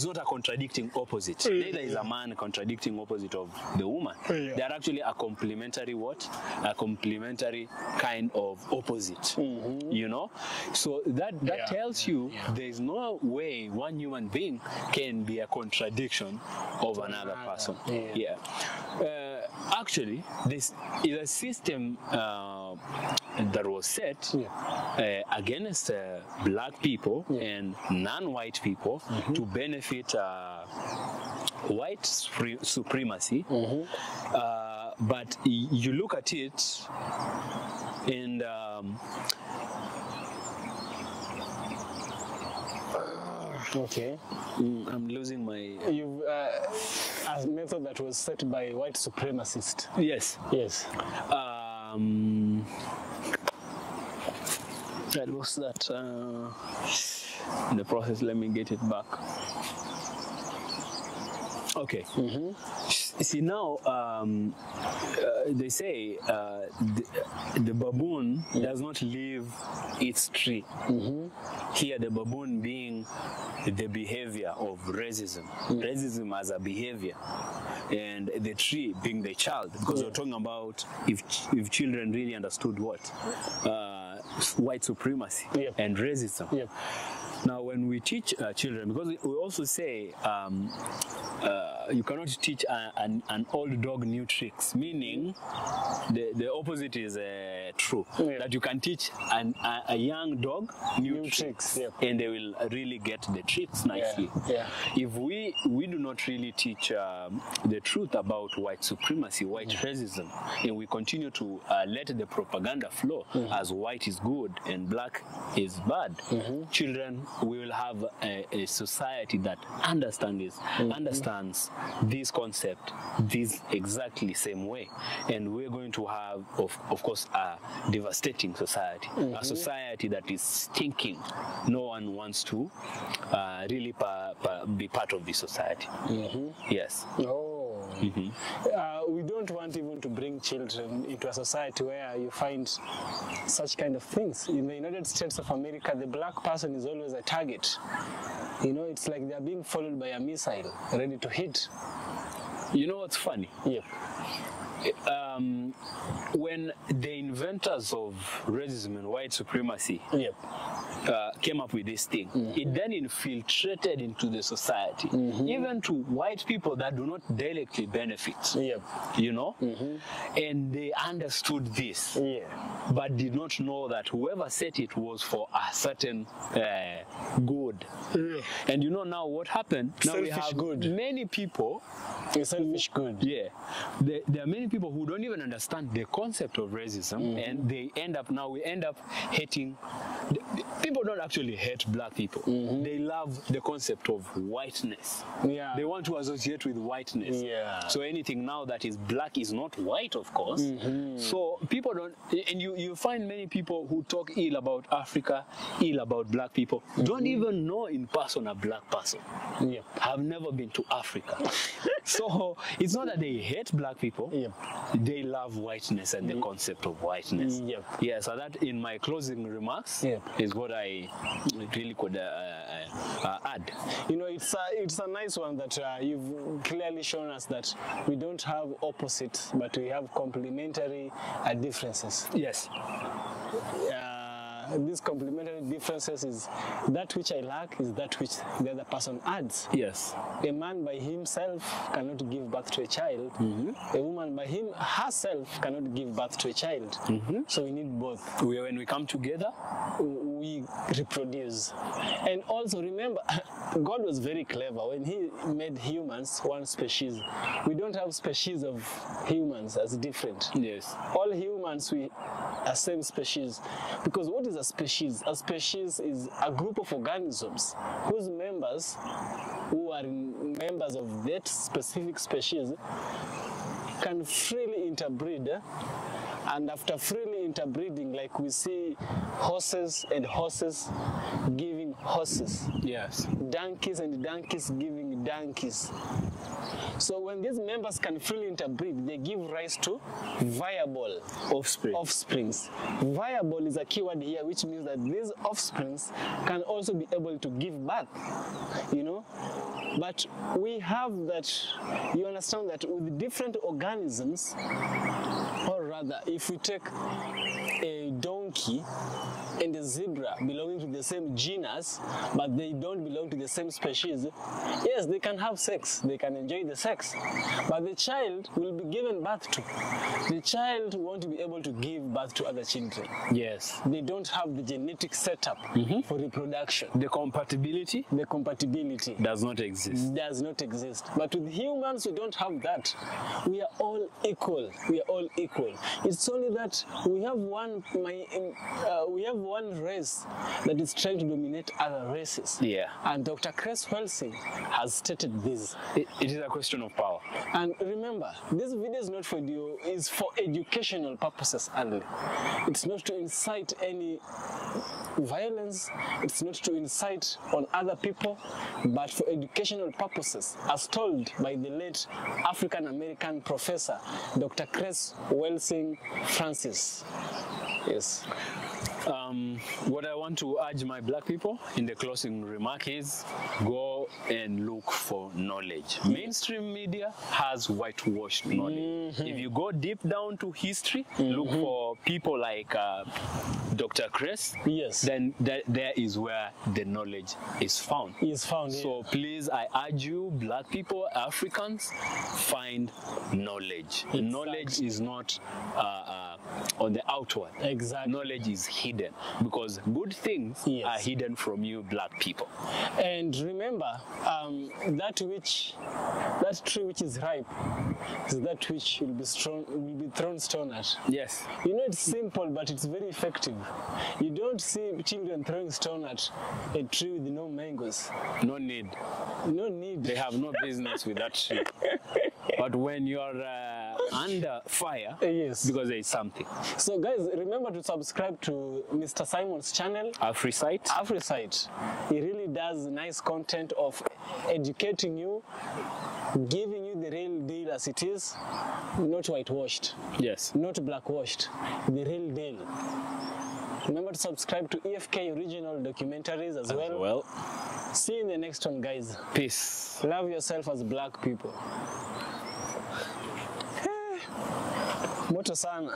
Speaker 2: not a contradicting opposite. Neither is a man contradicting opposite of the woman.
Speaker 3: Yeah.
Speaker 2: They are actually a complementary what? A complementary kind of opposite. You know? So that tells you there is no way one human being can be a contradiction of another person. Yeah. Actually, this is a system that was set against black people and non-white people to benefit white supremacy. But you look at it and
Speaker 3: okay.
Speaker 2: I'm losing my...
Speaker 3: You've a method that was set by white supremacists.
Speaker 2: Yes. That was that in the process. Let me get it back. Okay. See now, they say the baboon does not leave its tree. Here, the baboon being the behavior of racism. Racism as a behavior, and the tree being the child. Because we're talking about if children really understood what white supremacy and racism. Now, when we teach children, because we also say you cannot teach an old dog new tricks, meaning the opposite is true.
Speaker 3: Yeah.
Speaker 2: That you can teach a young dog new tricks,
Speaker 3: yeah.
Speaker 2: and they will really get the tricks nicely.
Speaker 3: Yeah.
Speaker 2: If we do not really teach the truth about white supremacy, white racism, and we continue to let the propaganda flow as white is good and black is bad, children will have a society that understands this concept this exactly same way, and we're going to have of course a devastating society, a society that is stinking. No one wants to really be part of this society. Yes.
Speaker 3: Oh. We don't want even to bring children into a society where you find such kind of things. In the United States of America, the black person is always a target. You know, it's like they're being followed by a missile ready to hit.
Speaker 2: You know what's funny?
Speaker 3: Yeah.
Speaker 2: When the inventors of racism and white supremacy came up with this thing, it then infiltrated into the society, even to white people that do not directly benefit, you know, and they understood this, but did not know that whoever said it was for a certain good. And you know now what happened? Now we have many people,
Speaker 3: selfish good.
Speaker 2: Yeah, there are many people who don't even understand the concept of racism, and we end up hating. People don't actually hate black people. They love the concept of whiteness.
Speaker 3: Yeah.
Speaker 2: They want to associate with whiteness.
Speaker 3: Yeah.
Speaker 2: So anything now that is black is not white, of course. So people don't, and you find many people who talk ill about Africa, ill about black people, don't even know in person a black person. Have never been to Africa. So it's not that they hate black people. They love whiteness and the concept of whiteness. Yeah, so that in my closing remarks is what I really could add.
Speaker 3: You know, it's a nice one that you've clearly shown us that we don't have opposites, but we have complementary differences.
Speaker 2: Yes.
Speaker 3: These complementary differences is that which I lack is that which the other person adds.
Speaker 2: Yes.
Speaker 3: A man by himself cannot give birth to a child. A woman by herself cannot give birth to a child. So we need both.
Speaker 2: When we come together,
Speaker 3: we reproduce. And also remember, God was very clever when he made humans one species. We don't have species of humans as different.
Speaker 2: Yes.
Speaker 3: All humans, we are same species. Because what is a species? A species is a group of organisms whose members, who are members of that specific species, can freely interbreed. And after freely interbreeding, like we see horses and horses giving horses.
Speaker 2: Yes.
Speaker 3: Donkeys and donkeys giving donkeys. So when these members can freely interbreed, they give rise to viable offsprings. Viable is a keyword here, which means that these offsprings can also be able to give birth, you know. But we have that, you understand that with different organisms, or rather, if we take a donkey and a zebra belonging to the same genus, but they don't belong to the same species, yes, they can have sex, they can enjoy the sex, but the child will be given birth to. The child won't be able to give birth to other children.
Speaker 2: Yes.
Speaker 3: They don't have the genetic setup for reproduction.
Speaker 2: The compatibility?
Speaker 3: The compatibility
Speaker 2: does not exist.
Speaker 3: Does not exist. But with humans, we don't have that. We are all equal. We are all equal. It's only that we have one race that is trying to dominate other races.
Speaker 2: Yeah.
Speaker 3: And Dr. Chris Welsing has stated this.
Speaker 2: It is a question of power.
Speaker 3: And remember, this video is not for you, is for educational purposes only. It's not to incite any violence, it's not to incite on other people, but for educational purposes, as told by the late African-American professor, Dr. Chris Welsing Francis. Yes.
Speaker 2: What I want to urge my black people in the closing remark is go go and look for knowledge. Mainstream media has whitewashed knowledge. If you go deep down to history, look for people like Dr. Chris,
Speaker 3: Yes.
Speaker 2: then there is where the knowledge is found.
Speaker 3: Is found.
Speaker 2: So please, I urge you, Black people, Africans, find knowledge. Knowledge is not on the outward.
Speaker 3: Exactly.
Speaker 2: Knowledge is hidden, because good things
Speaker 3: Yes.
Speaker 2: are hidden from you, Black people.
Speaker 3: And remember, that tree which is ripe is that which will be thrown stone at.
Speaker 2: Yes.
Speaker 3: You know, it's simple, but it's very effective. You don't see children throwing stone at a tree with no mangoes.
Speaker 2: No need.
Speaker 3: No need.
Speaker 2: They have no business with that tree. But when you're under fire,
Speaker 3: Yes.
Speaker 2: because there is something.
Speaker 3: So guys, remember to subscribe to Mr. Simon's channel,
Speaker 2: AfriSite.
Speaker 3: AfriSite. He really does nice content of educating you, giving you the real deal as it is, not whitewashed,
Speaker 2: Yes.
Speaker 3: not blackwashed, the real deal. Remember to subscribe to EFK original documentaries as well.
Speaker 2: Well,
Speaker 3: See you in the next one, guys.
Speaker 2: peace.
Speaker 3: Love yourself as Black people. Moto sana.